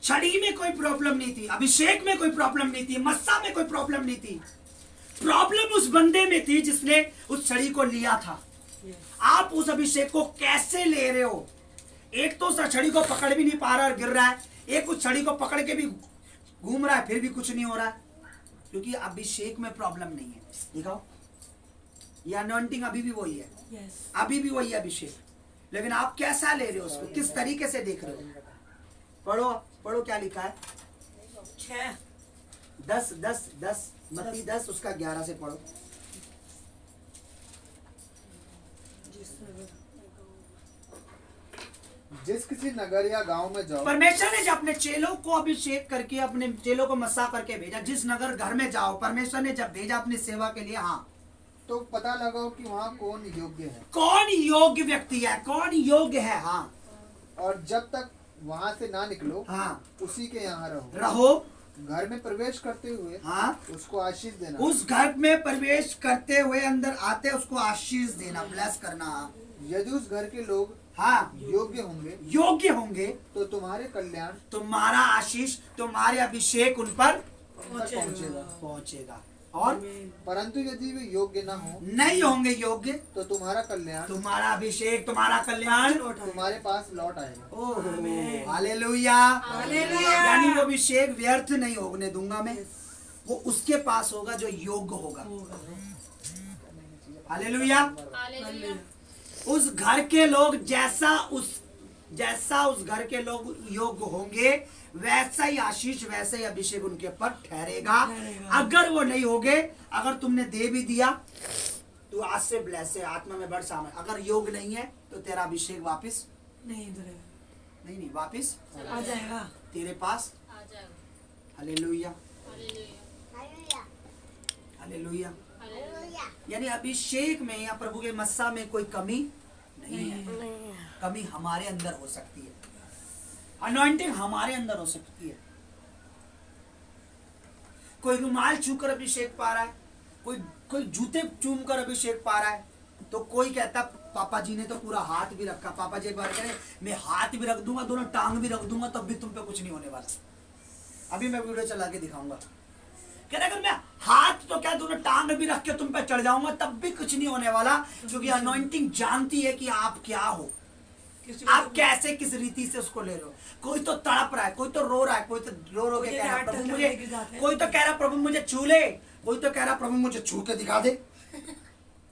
[SPEAKER 1] छड़ी में कोई प्रॉब्लम नहीं थी, अभिषेक में कोई प्रॉब्लम नहीं थी, मस्सा में कोई प्रॉब्लम नहीं थी। प्रॉब्लम उस बंदे में थी जिसने उस छड़ी को लिया था। आप उस अभिषेक को कैसे ले रहे हो? एक तो उस छड़ी को पकड़ भी नहीं पा रहा और गिर रहा है, एक उस छड़ी को पकड़ के भी घूम रहा है फिर भी कुछ नहीं हो रहा है, क्योंकि अभिषेक में प्रॉब्लम नहीं है। दिखाओ, ये अनॉइंटिंग अभी भी वही है, अभी भी वही है अभिषेक, लेकिन आप कैसा ले रहे हो उसको, किस तरीके से देख रहे हो? पढ़ो पढ़ो क्या लिखा है। 10 मत्ती 10 उसका 11 से पढ़ो।
[SPEAKER 3] जिस किसी नगर या गांव में जाओ,
[SPEAKER 1] परमेश्वर ने जब अपने चेलों को अभिषेक करके, अपने चेलों को मस्सा करके भेजा, जिस नगर घर में जाओ, परमेश्वर ने जब भेजा अपनी सेवा के लिए, हाँ,
[SPEAKER 3] तो पता लगाओ कि वहाँ कौन योग्य है,
[SPEAKER 1] कौन योग्य व्यक्ति है, कौन योग्य है। हाँ,
[SPEAKER 3] और जब तक वहाँ से ना निकलो,
[SPEAKER 1] हाँ,
[SPEAKER 3] उसी के यहाँ
[SPEAKER 1] रहो।
[SPEAKER 3] घर में प्रवेश करते हुए,
[SPEAKER 1] हाँ,
[SPEAKER 3] उसको आशीष देना।
[SPEAKER 1] उस घर में प्रवेश करते हुए अंदर आते उसको आशीष देना, ब्लेस करना।
[SPEAKER 3] यदि उस घर के लोग
[SPEAKER 1] हाँ,
[SPEAKER 3] योग्य होंगे तो तुम्हारे कल्याण,
[SPEAKER 1] तुम्हारा आशीष, तुम्हारे अभिषेक उन पर
[SPEAKER 3] पहुँचेगा।
[SPEAKER 1] और
[SPEAKER 3] परंतु यदि वे योग्य ना हो,
[SPEAKER 1] नहीं होंगे योग्य,
[SPEAKER 3] तो तुम्हारा कल्याण,
[SPEAKER 1] तुम्हारा अभिषेक, तुम्हारा कल्याण
[SPEAKER 3] तुम्हारे पास लौट आएगा।
[SPEAKER 1] ओह, हालेलुया। यानी वो अभिषेक व्यर्थ नहीं होने दूंगा मैं, वो उसके पास होगा जो योग्य होगा। हालेलुया। उस घर के लोग जैसा उस घर के लोग योग्य होंगे, वैसा ही आशीष, वैसा ही अभिषेक उनके ऊपर ठहरेगा। अगर वो नहीं होंगे, अगर तुमने दे भी दिया तो आज से ब्लेस है, आत्मा में बढ़ सामने। अगर योग नहीं है तो तेरा अभिषेक वापस नहीं वापस
[SPEAKER 2] आ जाएगा
[SPEAKER 1] तेरे पास। Hallelujah, hallelujah. यानी अभिषेक में या प्रभु के मस्सा में कोई कमी नहीं है। कमी हमारे अंदर हो सकती है, अनॉइंटिंग हमारे अंदर हो सकती है। कोई रुमाल छूकर अभिषेक पा रहा है, कोई जूते चूम कर अभिषेक पा रहा है, तो कोई कहता पापा जी ने तो पूरा हाथ भी रखा। पापा जी एक बार कह रहे मैं हाथ भी रख दूंगा, दोनों टांग भी रख दूंगा, तब भी तुम पे कुछ नहीं होने वाला। अभी मैं वीडियो चला के दिखाऊंगा। कह रहे अगर मैं हाथ तो क्या दोनों टांग भी रख के तुम पे चढ़ जाऊंगा तब भी कुछ नहीं होने वाला, क्योंकि अनॉइंटिंग जानती है कि आप क्या हो, आप कैसे किस रीति से उसको ले रहे हो। कोई तो तड़प रहा है, कोई तो रो रहा है, कोई तो रो के कह रहा है प्रभु मुझे, कोई तो कह रहा प्रभु मुझे छू ले, कोई तो कह रहा प्रभु मुझे छू के दिखा दे,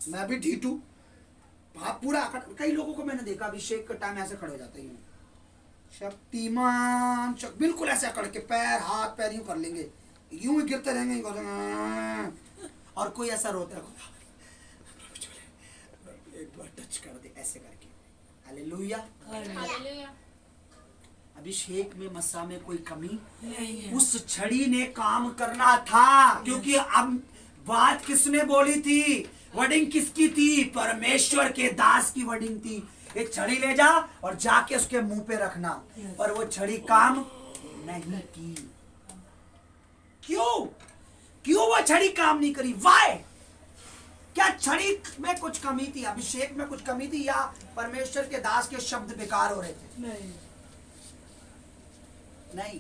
[SPEAKER 1] मैं भी ढीठ हूँ। पूरा कई लोगों को मैंने देखा अभिषेक का टाइम ऐसे खड़े हो जाते हैं, शक्तिमान बिल्कुल ऐसे अकड़ के पैर हाथ पैर यूं कर लेंगे, यूं ही गिरते रहेंगे, और कोई ऐसा रोता है एक बार टच कर दे ऐसे करके। हालेलुया। अभिषेक में मस्सा में कोई कमी
[SPEAKER 2] नहीं है।
[SPEAKER 1] उस छड़ी ने काम करना था, क्योंकि अब बात किसने बोली थी? वर्डिंग किसकी थी? परमेश्वर के दास की वर्डिंग थी। एक छड़ी ले जा और जाके उसके मुंह पे रखना, पर वो छड़ी काम नहीं की। क्यों? क्यों वो छड़ी काम नहीं करी? वाई? क्या छड़ी में कुछ कमी थी? अभिषेक में कुछ कमी थी, या परमेश्वर के दास के शब्द बेकार हो रहे थे?
[SPEAKER 2] नहीं,
[SPEAKER 1] नहीं।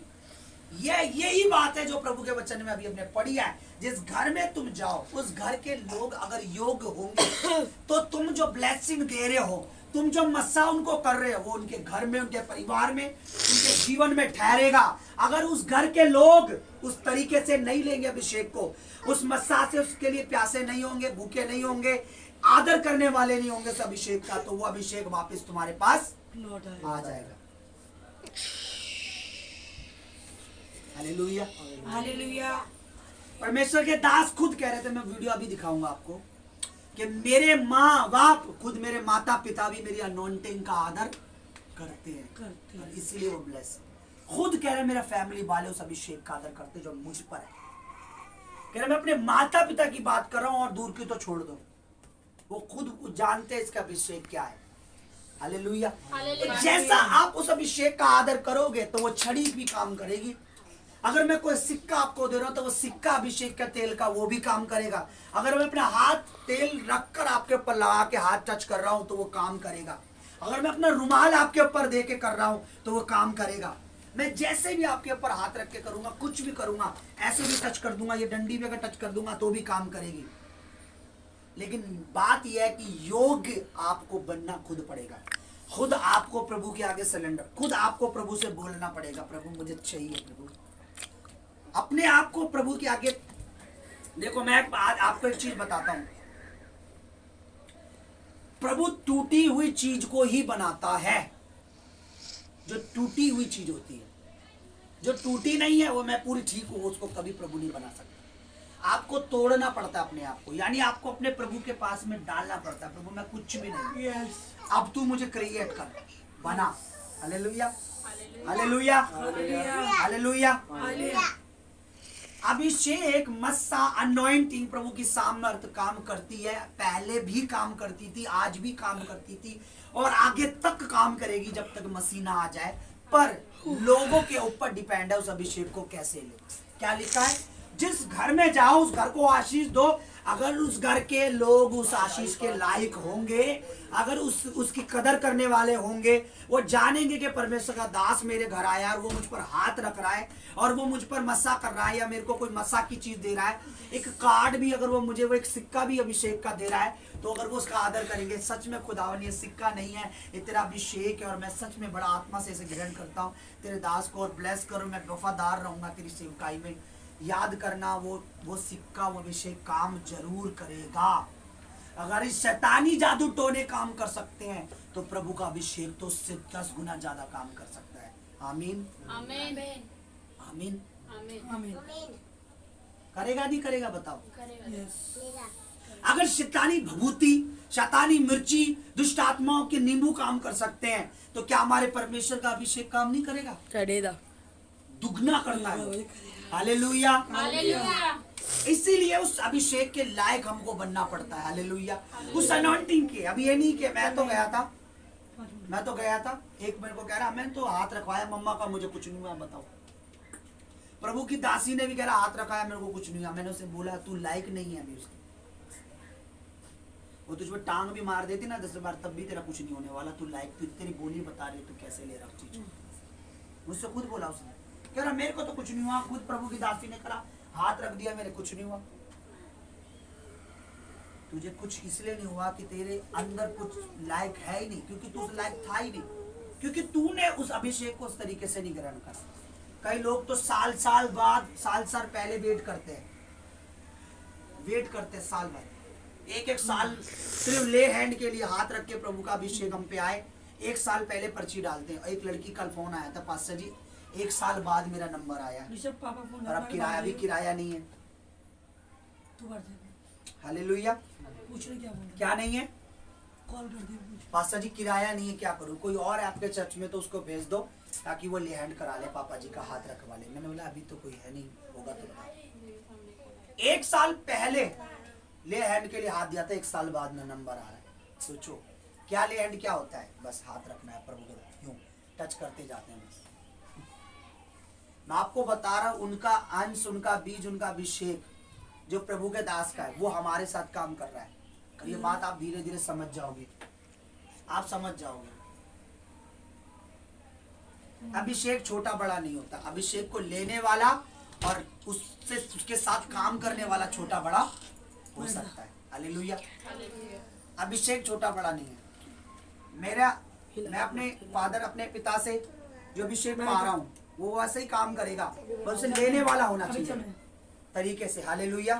[SPEAKER 1] यही बात है जो प्रभु के वचन में अभी हमने पढ़ी है। जिस घर में तुम जाओ, उस घर के लोग अगर योग्य होंगे तो तुम जो ब्लेसिंग दे रहे हो, तुम जो मस्सा उनको कर रहे हो, वो उनके घर में, उनके परिवार में, उनके जीवन में ठहरेगा। अगर उस घर के लोग उस तरीके से नहीं लेंगे अभिषेक को, उस मस्सा से उसके लिए प्यासे नहीं होंगे, भूखे नहीं होंगे, आदर करने वाले नहीं होंगे उस अभिषेक का, तो वो अभिषेक वापस तुम्हारे पास
[SPEAKER 2] लौट आए।
[SPEAKER 1] आ जाएगा। हालेलुया।
[SPEAKER 2] हालेलुया।
[SPEAKER 1] परमेश्वर के दास खुद कह रहे थे, मैं वीडियो अभी दिखाऊंगा आपको, कि मेरे माँ बाप, खुद मेरे माता पिता भी मेरी अनॉइंटिंग का आदर करते हैं, और इसीलिए वो ब्लेस। खुद कह रहे मेरा फैमिली वाले उस अभिषेक का आदर करते जो मुझ पर है। कह रहे मैं अपने माता पिता की बात कर रहा हूं, और दूर की तो छोड़ दो, वो खुद जानते हैं इसका अभिषेक क्या है। हालेलुया। तो जैसा आप उस अभिषेक का आदर करोगे तो वो छड़ी भी काम करेगी। अगर मैं कोई सिक्का आपको दे रहा हूं तो वो सिक्का अभिषेक का तेल का वो भी काम करेगा। अगर मैं अपना हाथ तेल रखकर आपके ऊपर लगा के हाथ टच कर रहा हूं तो वो काम करेगा। अगर मैं अपना रुमाल आपके ऊपर दे के कर रहा हूं तो वो काम करेगा। मैं जैसे भी आपके ऊपर हाथ रख के करूंगा, कुछ भी करूंगा, ऐसे भी टच कर दूंगा, ये डंडी भी अगर टच कर दूंगा तो भी काम करेगी। लेकिन बात यह है कि योग्य आपको बनना खुद पड़ेगा। खुद आपको प्रभु के आगे सरेंडर, खुद आपको प्रभु से बोलना पड़ेगा, प्रभु मुझे चाहिए। प्रभु अपने आप को प्रभु के आगे देखो। मैं आपको एक चीज बताता हूं, प्रभु टूटी हुई चीज को ही बनाता है। जो टूटी हुई चीज होती है, जो टूटी नहीं है, वो मैं पूरी ठीक हूं, उसको कभी प्रभु नहीं बना सकता। आपको तोड़ना पड़ता है अपने आप को, यानी आपको अपने प्रभु के पास में डालना पड़ता है। प्रभु मैं कुछ भी नहीं,
[SPEAKER 2] यस,
[SPEAKER 1] अब तू मुझे क्रिएट कर, बना। Hallelujah, hallelujah, hallelujah. अभिषेक, मस्सा, अनॉइंटिंग प्रभु की सामर्थ काम करती है। पहले भी काम करती थी, आज भी काम करती थी, और आगे तक काम करेगी जब तक मसीह ना आ जाए। पर लोगों के ऊपर डिपेंड है उस अभिषेक को कैसे ले। क्या लिखा है? जिस घर में जाओ उस घर को आशीष दो। अगर उस घर के लोग उस आशीष के लायक होंगे, अगर उसकी कदर करने वाले होंगे, वो जानेंगे कि परमेश्वर का दास मेरे घर आया और वो मुझ पर हाथ रख रहा है और वो मुझ पर मस्सा कर रहा है, या मेरे को कोई मस्सा की चीज दे रहा है, एक कार्ड भी अगर वो मुझे, वो एक सिक्का भी अभिषेक का दे रहा है, तो अगर वो उसका आदर करेंगे, सच में खुदावन ये सिक्का नहीं है, ये तेरा अभिषेक है, और मैं सच में बड़ा आत्मा से इसे ग्रहण करता हूँ। तेरे दास को और ब्लेस करो, मैं वफादार रहूंगा तेरी सेवकाई में। याद करना, वो सिक्का, वो अभिषेक काम जरूर करेगा। अगर इस शैतानी जादू टोने काम कर सकते हैं तो प्रभु का अभिषेक तो उससे 10 गुना ज्यादा काम कर सकता है। आमीन,
[SPEAKER 4] आमीन,
[SPEAKER 1] आमीन।
[SPEAKER 2] आमीन,
[SPEAKER 1] करेगा नहीं करेगा बताओ?
[SPEAKER 2] यस,
[SPEAKER 1] अगर शैतानी भभूति, शैतानी मिर्ची, दुष्ट आत्माओं के नींबू काम कर सकते हैं, तो क्या हमारे परमेश्वर का अभिषेक काम नहीं करेगा?
[SPEAKER 4] करेगा।
[SPEAKER 1] दुगना करता है। Hallelujah,
[SPEAKER 4] hallelujah.
[SPEAKER 1] इसीलिए उस अभिषेक के लायक हमको बनना पड़ता है। हालेलुया, उस अनॉइंटिंग के। अब ये नहीं कि मैं तो गया था, एक मेरे को कह रहा मैंने तो हाथ रखवाया मम्मा का, मुझे कुछ नहीं हुआ, बताओ। प्रभु की दासी ने भी कह रहा हाथ रखाया मेरे को कुछ नहीं हुआ। मैंने उसे बोला तू लायक नहीं है अभी उसके, वो तुझ पर टांग भी मार देती ना 10 बार, तब भी तेरा कुछ नहीं होने वाला। तू लायक, तू तेरी बोली बता रही, तू कैसे ले रहा उस चीज को। मुझसे खुद बोला उसने, कह रहा मेरे को तो कुछ नहीं हुआ, खुद प्रभु की दासी ने कहा हाथ रख दिया, मेरे कुछ नहीं हुआ। तुझे कुछ इसलिए नहीं हुआ कि तेरे अंदर कुछ लायक है ही नहीं, क्योंकि तू उस लायक था ही नहीं, क्योंकि तूने उस अभिषेक को उस तरीके से नहीं ग्रहण करा। कई लोग तो साल बाद, साल पहले वेट करते हैं साल भर, एक साल सिर्फ ले हैंड के लिए, हाथ रख के प्रभु का अभिषेक हम पे आए। 1 साल पहले पर्ची डालते हैं। एक लड़की कल फोन आया था, पास्टर जी 1 साल बाद मेरा नंबर आया
[SPEAKER 2] पापा फोन
[SPEAKER 1] और अब किराया नहीं है।
[SPEAKER 2] तू कर दे,
[SPEAKER 1] हालेलुया,
[SPEAKER 2] पूछ ले क्या बोल,
[SPEAKER 1] क्या नहीं है?
[SPEAKER 2] कॉल कर दे, पूछ।
[SPEAKER 1] पास्टर जी किराया नहीं है, क्या करूं? कोई और है आपके चर्च में तो उसको भेज दो ताकि वो ले हैंड करा ले, पापा जी का हाथ रखवा ले। मैंने बोला अभी तो कोई है नहीं, होगा तो बताओ। 1 साल पहले ले हैंड के लिए हाथ दिया था, 1 साल बाद ना नंबर आ रहा है। सोचो क्या ले हैंड क्या होता है? बस हाथ रखना है प्रभु के, यूं टच करते जाते हैं बस। मैं आपको बता रहा हूं, उनका अंश, उनका बीज, उनका अभिषेक जो प्रभु के दास का है, वो हमारे साथ काम कर रहा है। और ये बात आप धीरे धीरे समझ जाओगे, आप समझ जाओगे। अभिषेक छोटा बड़ा नहीं होता, अभिषेक को लेने वाला और उससे उसके साथ काम करने वाला छोटा बड़ा हो सकता है। हालेलुया। अभिषेक छोटा बड़ा नहीं है। मैं अपने फादर, अपने पिता से जो अभिषेक पा रहा हूँ वो वैसे ही काम करेगा, बस उसे लेने वाला होना चाहिए तरीके से। हालेलुया।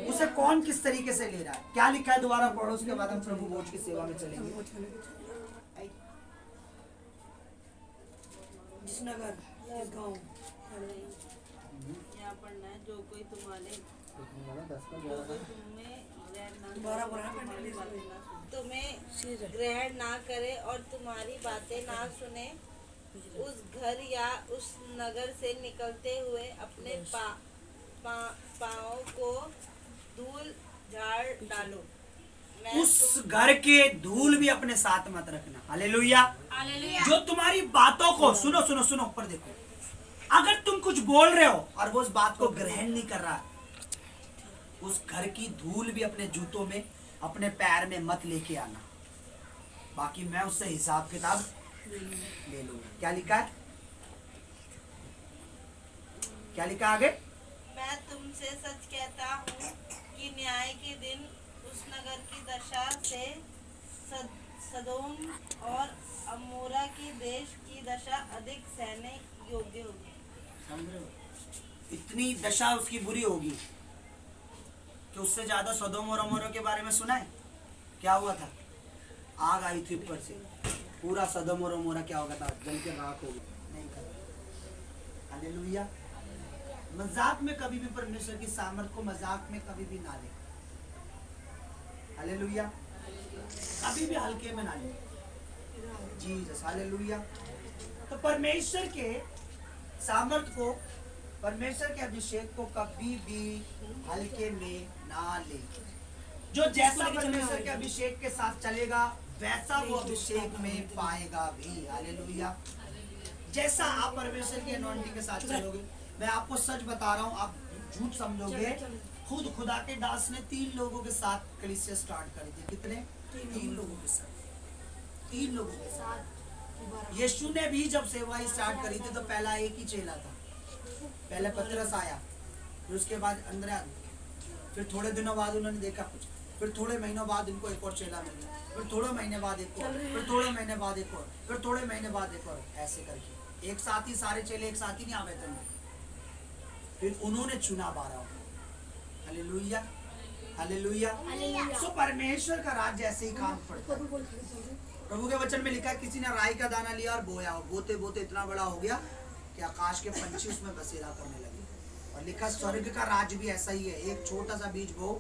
[SPEAKER 1] उसे कौन किस तरीके से ले रहा है, क्या लिखा है दोबारा पढ़ो, उसके बाद हम प्रभु भोज की सेवा में चलेंगे।
[SPEAKER 2] जिस नगर, जिस गांव,
[SPEAKER 4] यहाँ पढ़ना है, जो कोई तुम्हें ग्रहण ना करे और तुम्हारी बातें ना सुने, उस घर या उस नगर से निकलते हुए अपने पाँव को धूल झाड़ डालो।
[SPEAKER 1] उस घर के धूल भी अपने साथ मत रखना। हालेलुया। जो तुम्हारी बातों को, सुनो सुनो सुनो, ऊपर देखो, अगर तुम कुछ बोल रहे हो और वो उस बात को ग्रहण नहीं कर रहा, उस घर की धूल भी अपने जूतों में, अपने पैर में मत लेके आना, बाकी मैं उससे हिसाब किताब ले लूंगा। क्या लिखा है, क्या लिखा आगे?
[SPEAKER 4] मैं तुमसे सच कहता हूँ कि न्याय के दिन उस नगर की दशा से सदोम और अमोरा के देश की दशा अधिक सहने योग्य होगी।
[SPEAKER 1] समझ रहे हो? इतनी दशा उसकी बुरी होगी कि उससे ज्यादा सदोम और अमोरा के बारे में सुना है? क्या हुआ था? आग आई थी ऊपर से, पूरा सदोम और अमोरा क्या होगा था, जल के राख हो गया। नहीं कर। हालेलुया। मजाक में कभी भी परमेश्वर की सामर्थ को मजाक में कभी भी ना ले। हालेलुया। कभी भी हल्के में ना ले। जीसस। हालेलुया। तो परमेश्वर के सामर्थ को, परमेश्वर के अभिषेक को कभी भी हल्के में ना ले। जो जैसा परमेश्वर के अभिषेक के साथ चलेगा वैसा वो अभिषेक में पाएगा भी। हालेलुया। जैसा आप परमेश्वर की अनॉइंटिंग के साथ चलोगे, मैं आपको सच बता रहा हूँ, आप झूठ समझोगे। खुद खुदा के दास ने 3 लोगों के साथ कलीसिया स्टार्ट करी थी। कितने? 3 लोगों के साथ। 3 लोगों के साथ। यीशु ने भी जब सेवा स्टार्ट करी थी तो पहला एक ही चेला था। पहले पतरस आया, फिर उसके बाद अंद्रया, फिर थोड़े दिनों बाद उन्होंने देखा कुछ, फिर थोड़े महीनों बाद इनको एक और चेला मिल गया, फिर थोड़े महीने बाद एक और, फिर थोड़े महीने बाद एक और, फिर थोड़े महीने बाद एक और, ऐसे करके एक साथ ही सारे चेले एक साथ ही नहीं आ गए थे। फिर उन्होंने चुना 12। हालेलुया। हालेलुया। सो परमेश्वर का राज ऐसे ही काम पड़ता है। प्रभु के वचन में लिखा है, किसी ने राई का दाना लिया और बोया, बोते बोते इतना बड़ा हो गया कि आकाश के पंछी उसमें बसेरा करने लगे। और लिखा स्वर्ग का राज भी ऐसा ही है। एक छोटा सा बीज बो,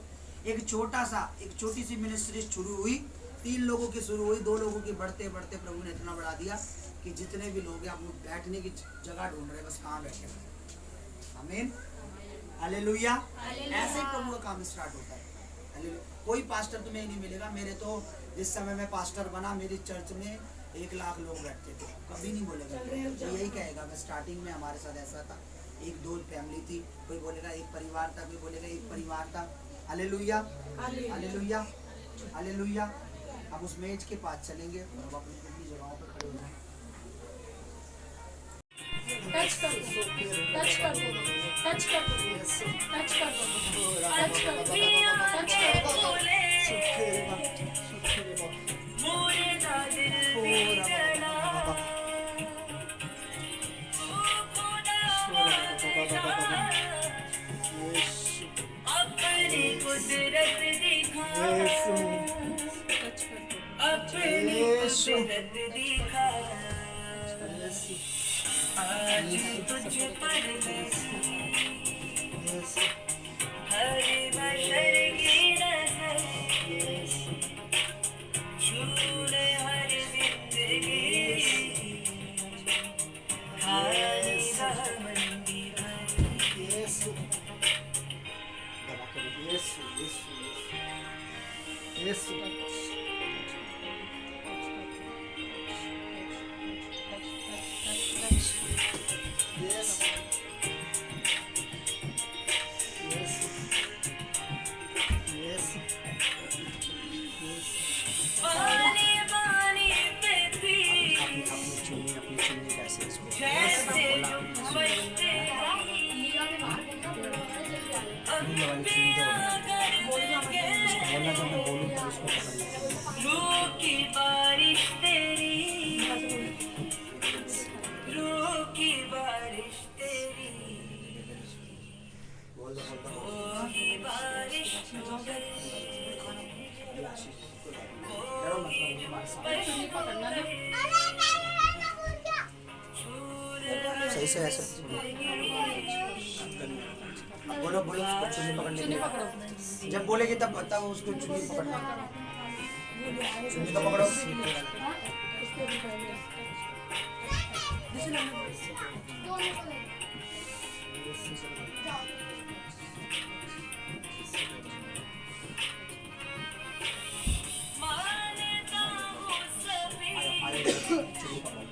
[SPEAKER 1] एक छोटी सी मिनिस्ट्री शुरू हुई, 3 लोगों की शुरू हुई, 2 लोगों की बढ़ते बढ़ते प्रभु ने इतना बढ़ा दिया कि जितने भी लोग हैं आप बैठने की जगह ढूंढ रहे, बस कहाँ बैठे। आमीन। हालेलुया। ऐसे ही प्रभु का काम स्टार्ट होता है। हालेलुया। कोई पास्टर तुम्हें नहीं मिलेगा। मेरे तो जिस समय मैं पास्टर बना, मेरी चर्च में 1 लाख लोग बैठते थे। कभी नहीं बोलेगा, तो यही कहेगा मैं स्टार्टिंग में हमारे साथ ऐसा था, 1-2 फैमिली थी, कोई बोलेगा एक परिवार था, कोई बोलेगा एक परिवार था। हालेलुया। हालेलुया। हालेलुया। अब उस मेज के पास चलेंगे और अब अपनी जगहों पर खड़े हो जाएं।
[SPEAKER 5] टच कर दो, टच कर दो, टच कर दो, टच कर दो, टच कर दो, टच कर दो।
[SPEAKER 4] अपनी कुदरत दिखा, अपनी कुदरत दिखा, आज तुझ पर हर बशर की नजर, छूले हर जिंदगी, खाली रहमंदी भर।
[SPEAKER 3] यीशु, यीशु, यीशु। यीशु यीशु यीशु यीशु
[SPEAKER 4] पानी पानी पृथ्वी
[SPEAKER 1] अपनी चुन्नी कैसे इसको
[SPEAKER 4] कैसे बजते
[SPEAKER 5] लीला ने बाहर बोलना बोल रहा है जल्दी आ जाओ।
[SPEAKER 1] चुन्नी वाली चुन्नी जो बोलना जब मैं बोलूँ तो उसको पकड़
[SPEAKER 4] रूह की बारिश तेरी रूह की बारिश तेरी
[SPEAKER 1] बोल दो
[SPEAKER 4] रूह की बारिश हो गई
[SPEAKER 5] अरे चुन्नी पकड़ना ना।
[SPEAKER 1] सही से ऐसे अब बोलो बोलो उसको चुन्नी पकड़ने के
[SPEAKER 5] चुन्नी
[SPEAKER 1] लिए
[SPEAKER 5] पकड़ो।
[SPEAKER 1] जब बोलेगी तब बताओ उसको चुन्नी पकड़ना चुन्नी तो पकड़ो
[SPEAKER 4] मानता हूँ सभी
[SPEAKER 1] चुन्नी पकड़ो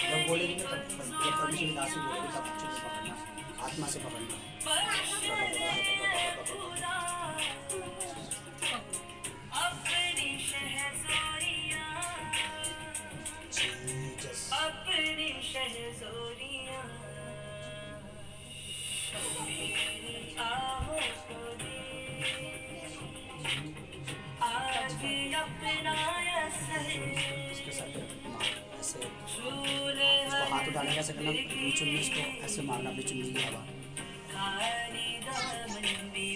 [SPEAKER 1] जब बोलेगी ना तब जब परमेश्वर दासी बोलेगी तब चुन्नी पकड़ना आत्मा से पकड़ना
[SPEAKER 4] अपनी शहज़ोरियाँ
[SPEAKER 1] जीसस
[SPEAKER 4] अपनी शहज़ोरियाँ मेरी आहों को दे आज अपना असर
[SPEAKER 1] इसके साथ ऐसे
[SPEAKER 4] झूले
[SPEAKER 1] इसको हाथ उठाने का ऐसे करना अपनी चुन्नी इसको ऐसे मारना अपनी चुन्नी की हवा
[SPEAKER 4] खाली दामन भी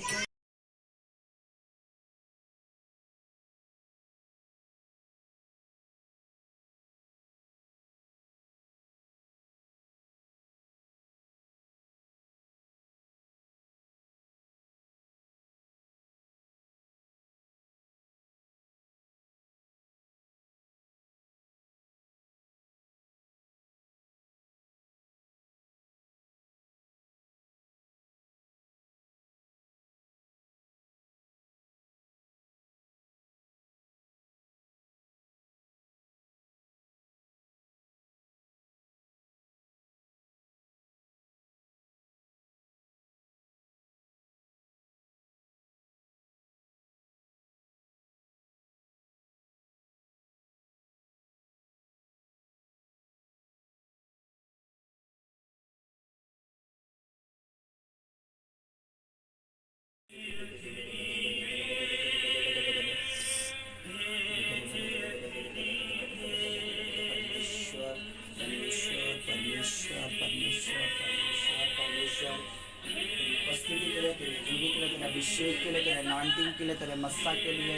[SPEAKER 1] परमेश्वर परमेश्वर परमेश्वर परमेश्वर परमेश्वर परमेश्वर तेरी उपस्थिति के लिए तेरी जीवित के लिए तेरे अभिषेक के लिए तेरे अनॉइंटिंग के लिए तेरे मस्सा के लिए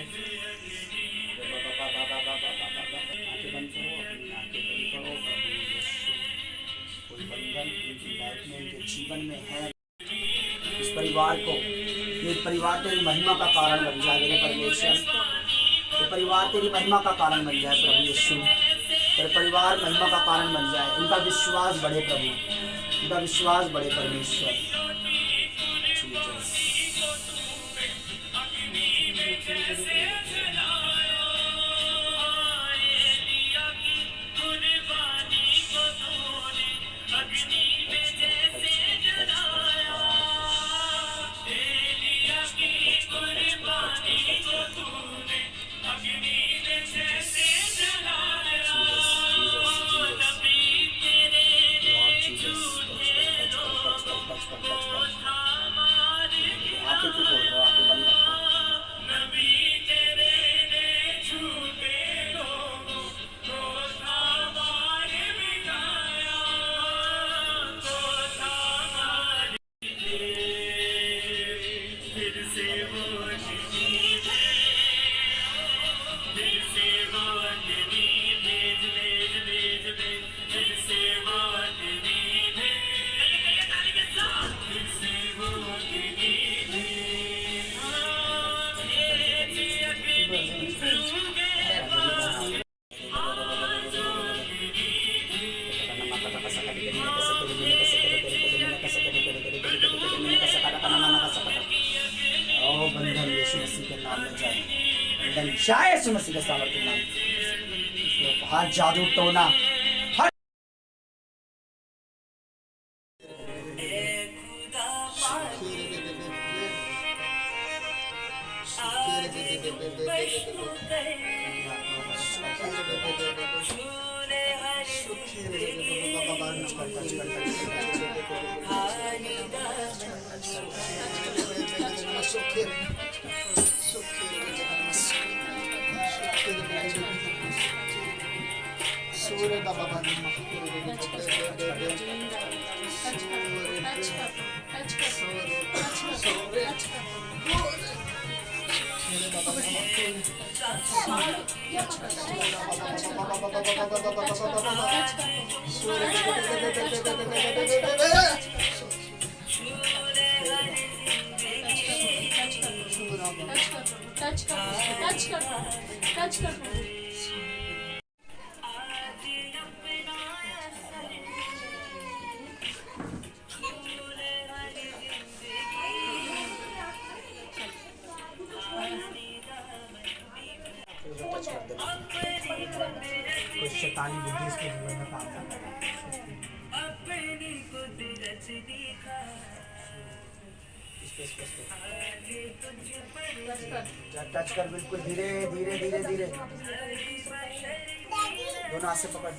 [SPEAKER 1] आंखें बंद करो अपनी आंखें बंद करो प्रभु यीशु कोई बंधन इनकी लाइफ में इनके जीवन में है इस परिवार को ये परिवार तेरी महिमा का कारण बन जाए मेरे परमेश्वर ये परिवार तेरी महिमा का कारण बन जाए प्रभु यीशु तेरे परिवार महिमा का कारण बन जाए इनका विश्वास बढ़े प्रभु इनका विश्वास बढ़े परमेश्वर आंखें क्यों खोल रहे हो आंखें बंद रखो Oh, बंधन यीशु मसीह के नाम में जाए, जाए यीशु मसीह के सामर्थ्य नाम में। हर जादू टोना, हर
[SPEAKER 5] टच कर
[SPEAKER 1] कोई शैतानी बुद्धि इसके जीवन में काम कर रहा है। टच कर, बिल्कुल धीरे धीरे धीरे धीरे, दोनों हाथ से पकड़।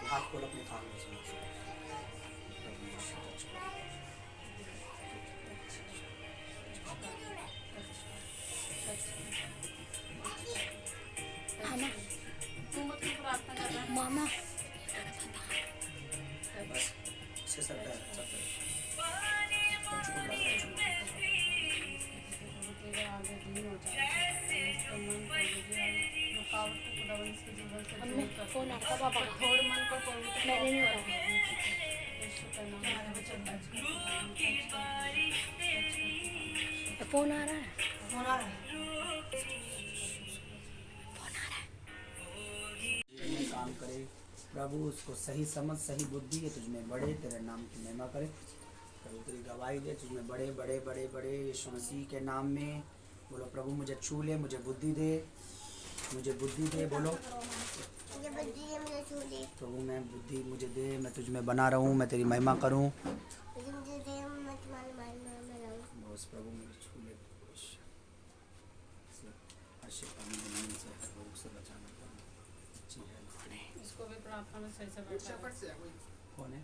[SPEAKER 1] हाथ खोल अपने थाली से।
[SPEAKER 5] मामा
[SPEAKER 1] बस इसके सर पे
[SPEAKER 5] फोन आता पापा, मैंने नहीं उठाया। फोन आ रहा है,
[SPEAKER 2] फोन आ रहा है।
[SPEAKER 1] काम करे प्रभु, उसको सही समझ सही बुद्धि है, तुझमें बड़े तेरे नाम की महिमा करे। प्रभु तेरी गवाही दे, तुझमें बड़े बड़े बड़े बड़े यीशु मसीह के नाम में बोलो। प्रभु मुझे छू ले, मुझे बुद्धि दे, मुझे बुद्धि दे, बोलो प्रभु मैं बुद्धि मुझे दे, मैं तुझमें बना रहूं, मैं तेरी महिमा करूं। बस प्रभु मुझे छू ले, हर शैतानी दुनिया से, हर रोग से बचाना।
[SPEAKER 5] इसको भी प्रार्थना में सही से बैठा।
[SPEAKER 1] कौन है?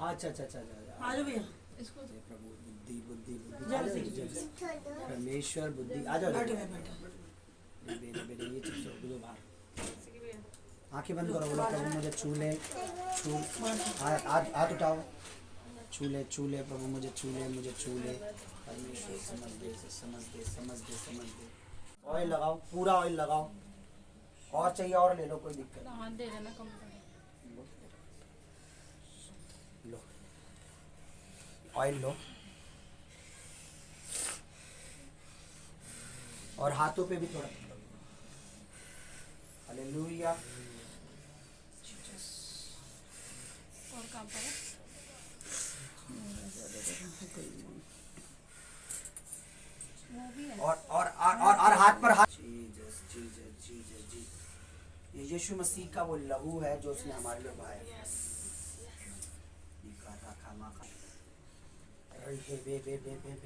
[SPEAKER 1] अच्छा अच्छा अच्छा अच्छा,
[SPEAKER 2] आ जाओ भैया।
[SPEAKER 5] इसको
[SPEAKER 1] प्रभु बुद्धि बुद्धि बुद्धि,
[SPEAKER 2] जल्दी,
[SPEAKER 1] आ जाओ, जल्दी। परमेश्वर बुद्धि, आ जाओ
[SPEAKER 2] बैठो
[SPEAKER 1] जल्दी।
[SPEAKER 2] बैठो।
[SPEAKER 1] बेटे बेटे ये चीज दो बाहर, आंखें बंद करो, बोलो प्रभु मुझे छू ले, छू, हाथ उठाओ, छू ले प्रभु मुझे छू ले, मुझे छू ले। परमेश्वर समझ दे, समझ दे, समझ दे, समझ दे। ऑयल लगाओ, पूरा ऑयल लगाओ, और चाहिए और ले लो, कोई दिक्कत
[SPEAKER 5] हाथ दे देना कम कर।
[SPEAKER 1] लो ऑयल लो, और हाथों पे भी थोड़ा। हालेलुया।
[SPEAKER 5] और कहाँ पर है? वो भी है।
[SPEAKER 1] और हाथ पर हाथ। जीसस जीसस जीसस जी, ये यीशु मसीह का वो लहू है जो उसने हमारे लिए बहाया।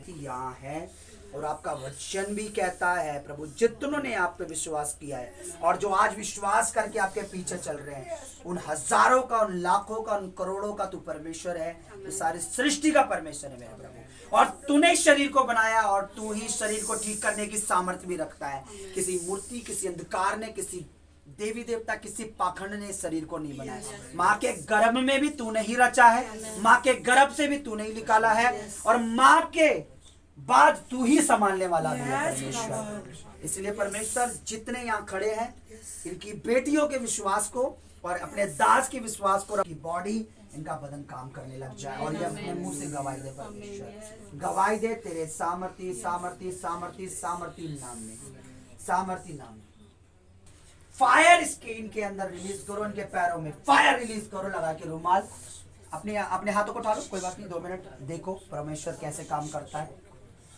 [SPEAKER 1] यहाँ है, और आपका वचन भी कहता है प्रभु, जितनों ने आप पे विश्वास किया है और जो आज विश्वास करके आपके पीछे चल रहे हैं, उन हजारों का, उन लाखों का, उन करोड़ों का तू परमेश्वर है, तू सारी सृष्टि का परमेश्वर है मेरे प्रभु। और तूने शरीर को बनाया, और तू ही शरीर को ठीक करने की सामर्थ्य भी रखता है। किसी मूर्ति, किसी अंधकार ने, किसी देवी देवता, किसी पाखंड ने शरीर को नहीं बनाया। माँ के गर्भ में भी तूने ही रचा है, माँ के गर्भ से भी तूने ही निकाला है, और माँ के बाद तू ही संभालने वाला भी है परमेश्वर। इसलिए परमेश्वर जितने यहाँ खड़े हैं, इनकी बेटियों के विश्वास को और अपने दास के विश्वास को, इनकी बॉडी, इनका बदन काम करने लग जाए और ये अपने मुंह से गवाही दे परमेश्वर, गवाही दे तेरे सामर्थी सामर्थी सामर्थी सामर्थी नाम में, सामर्थी नाम में फायर इसके इनके अंदर रिलीज करो, इनके पैरों में फायर रिलीज करो। लगा के रुमाल अपने अपने हाथों को उठा लो, कोई बात नहीं, 2 मिनट देखो परमेश्वर कैसे काम करता है।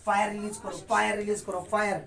[SPEAKER 1] फायर रिलीज करो, फायर रिलीज करो, फायर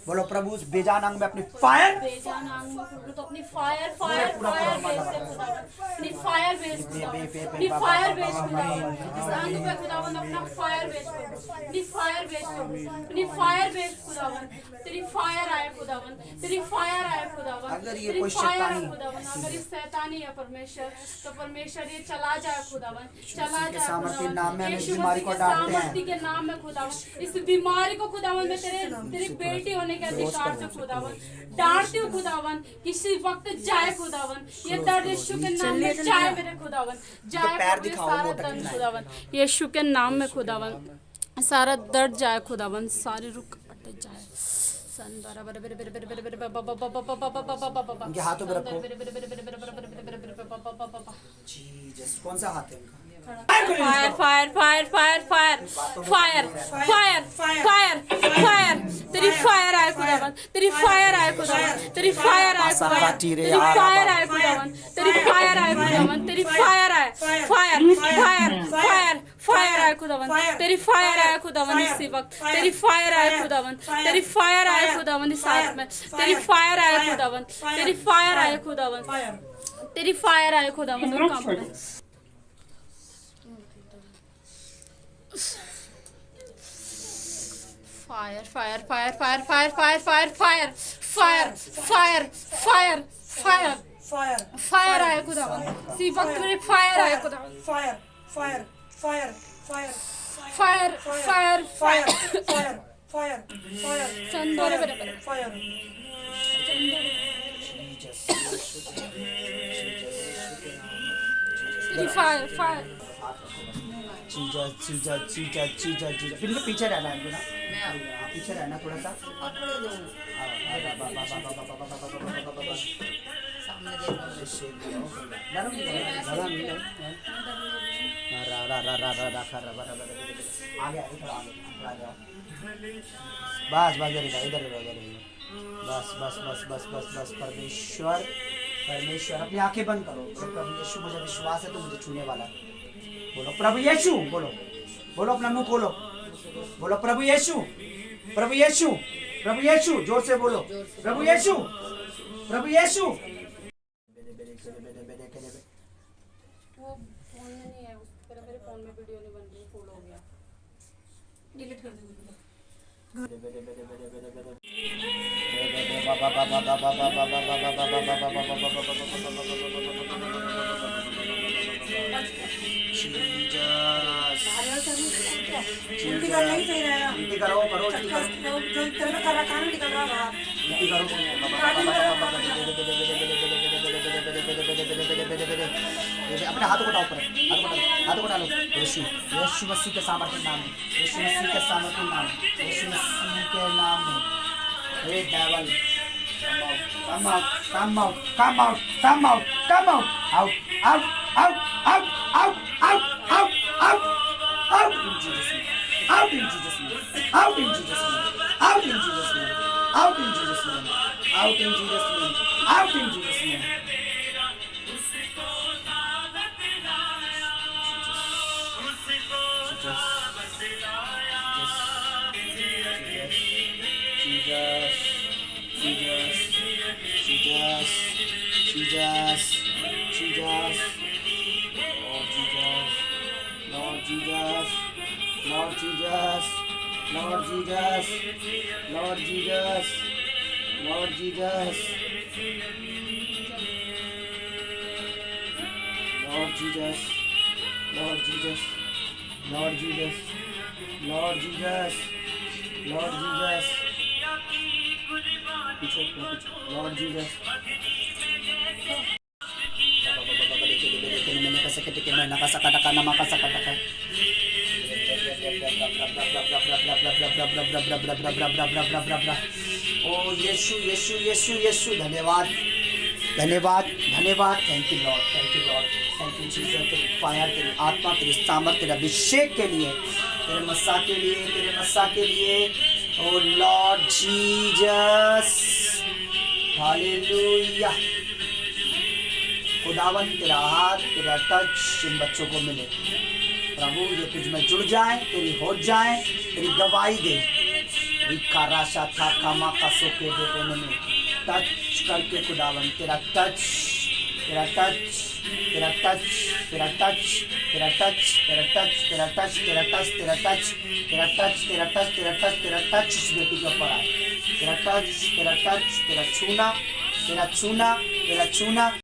[SPEAKER 1] बोलो प्रभु उस बेजान अंग में अपनी फायर,
[SPEAKER 5] बेजान अंग में प्रभु तो अपनी फायर फायर फायर भेज दे खुदावन, अपनी फायर भेज खुदावन, अपनी फायर भेज खुदावन, इस अंग पे खुदावन अपना फायर भेज प्रभु, अपनी फायर भेज प्रभु, अपनी फायर भेज खुदावन, तेरी फायर आए खुदावन, तेरी फायर आए खुदावन,
[SPEAKER 1] अगर ये
[SPEAKER 5] तेरी
[SPEAKER 1] कोई
[SPEAKER 5] फायर आए
[SPEAKER 1] शैतानी-
[SPEAKER 5] खुदावन, अगर ये शैतानी है परमेश्वर तो परमेश्वर ये चला जाए खुदावन, चला
[SPEAKER 1] के
[SPEAKER 5] जाए
[SPEAKER 1] सामर्थी
[SPEAKER 5] खुदावन,
[SPEAKER 1] नाम में हम इस
[SPEAKER 5] यीशु
[SPEAKER 1] बीमारी को
[SPEAKER 5] मसीह के
[SPEAKER 1] डांटते हैं।
[SPEAKER 5] सामर्थी के नाम में खुदावन इस बीमारी को खुदावन में तेरी बेटी होने के अधिकार से खुदावन डांटती हूँ खुदावन, किसी वक्त जाए खुदावन, ये दर्द यीशु के नाम में जाए मेरे खुदावन, जाए
[SPEAKER 1] पैर
[SPEAKER 5] प्रभु, ये
[SPEAKER 1] दिखाओ,
[SPEAKER 5] सारा
[SPEAKER 1] वो
[SPEAKER 5] दर्द
[SPEAKER 1] टकना है।
[SPEAKER 5] खुदावन यीशु के नाम में खुदावन सारा दर्द जाए खुदावन, सारी रुकावट जाए। सन बारा बारा बारा बारा बारा बारा बारा बाबा बाबा बाबा बाबा बाबा बाबा
[SPEAKER 1] इनके हाथों पे रखो।
[SPEAKER 5] बाबा
[SPEAKER 1] जीसस, कौन सा हाथ है इनका?
[SPEAKER 5] Fire fire fire fire fire fire fire fire fire तेरी फायर आए खुदावन, तेरी फायर आए खुदावन, तेरी फायर आए खुदावन, तेरी फायर आए खुदावन, तेरी फायर आए खुदावन, तेरी फायर आए फायर फायर फायर फायर आए खुदावन, तेरी फायर आए खुदावन इसी वक्त, तेरी फायर आए खुदावन, तेरी फायर आए खुदावन इस हाथ में, तेरी फायर आए खुदावन, तेरी फायर आए खुदावन, तेरी फायर आए खुदावन और काम करें। Fire fire fire fire fire fire fire fire fire fire fire fire
[SPEAKER 2] Fire.
[SPEAKER 5] Fire आए खुदावन, इसी वक्त मेरे फायर आए खुदावन,
[SPEAKER 2] Fire. Fire. Fire. Fire.
[SPEAKER 5] Fire fire
[SPEAKER 2] Fire.
[SPEAKER 5] Fire
[SPEAKER 2] Fire. Fire. Fire.
[SPEAKER 5] संदोरे बरे बरे
[SPEAKER 2] Fire.
[SPEAKER 5] तेरी fire fire
[SPEAKER 1] Jesus Jesus Jesus Jesus Jesus, फिर इनके पीछे रहना है इनको ना, हाँ, पीछे रहना थोड़ा सा। बस बस इधर इधर बस बस बस बस बस बस परमेश्वर परमेश्वर अपनी आंखें बंद करो। प्रभु यीशु मुझे विश्वास है तो मुझे छूने वाला है। बोलो प्रभु यीशु, बोलो बोलो, अपना मुंह खोलो, बोलो प्रभु यीशु, प्रभु यीशु, प्रभु यीशु, जोर से बोलो प्रभु यीशु, प्रभु यीशु।
[SPEAKER 5] वो फोन में नहीं है, मेरे फोन में वीडियो नहीं बन रही, फुल हो गया, डिलीट कर दो।
[SPEAKER 2] उल्टी करना ही सही रहेगा।
[SPEAKER 1] उल्टी करो करो उल्टी करो
[SPEAKER 2] जो इधर में कर रखा है ना निकल रहा है बाहर।
[SPEAKER 1] उल्टी करो। अपने हाथों को डालो ऊपर, हाथों को डालो। यीशु यीशु मसीह के सामर्थ्य नाम में, यीशु मसीह के सामर्थ्य नाम में, यीशु मसीह के नाम में। हे devil, come out, come out, come out, come out, come out, out, out, out, out, out, out, out, out, out in Jesus' name, out in Jesus' name, out in Jesus' name, out in Jesus' name, out in Jesus' name, out in Jesus' name, out in Jesus' name. Lord Jesus, Lord Jesus, Lord Jesus, Lord Jesus, Lord Jesus, Lord Jesus, Lord Jesus, Lord Jesus, Lord Jesus, Lord Jesus. ओ यीशु यीशु यीशु यीशु, धन्यवाद धन्यवाद धन्यवाद। Thank you Lord, thank you Lord, thank you Jesus. तेरी fire, तेरी आत्मा, तेरी सामर्थ, तेरे अभिषेक के लिए, तेरे मस्सा के लिए, तेरे मस्सा के लिए। ओ लॉर्ड जीसस, हालेलुया। खुदावन तेरा हाथ, तेरा टच इन बच्चों को मिले प्रभु, ये तुझ में जुड़ जाए, तेरी हो जाए, तेरी गवाही दे। राशा था कामा का सोके दे में टच करके खुदावन, तेरा टच, तेरा टच, तेरा टच, तेरा टच, तेरा टच, तेरा टच, तेरा टच, तेरा टच, तेरा टच, तेरा टच, तेरा टच, तेरा टच, तेरा टच इस बेटी के ऊपर आए। तेरा टच, तेरा टच, तेरा छूना, तेरा छूना, तेरा छूना।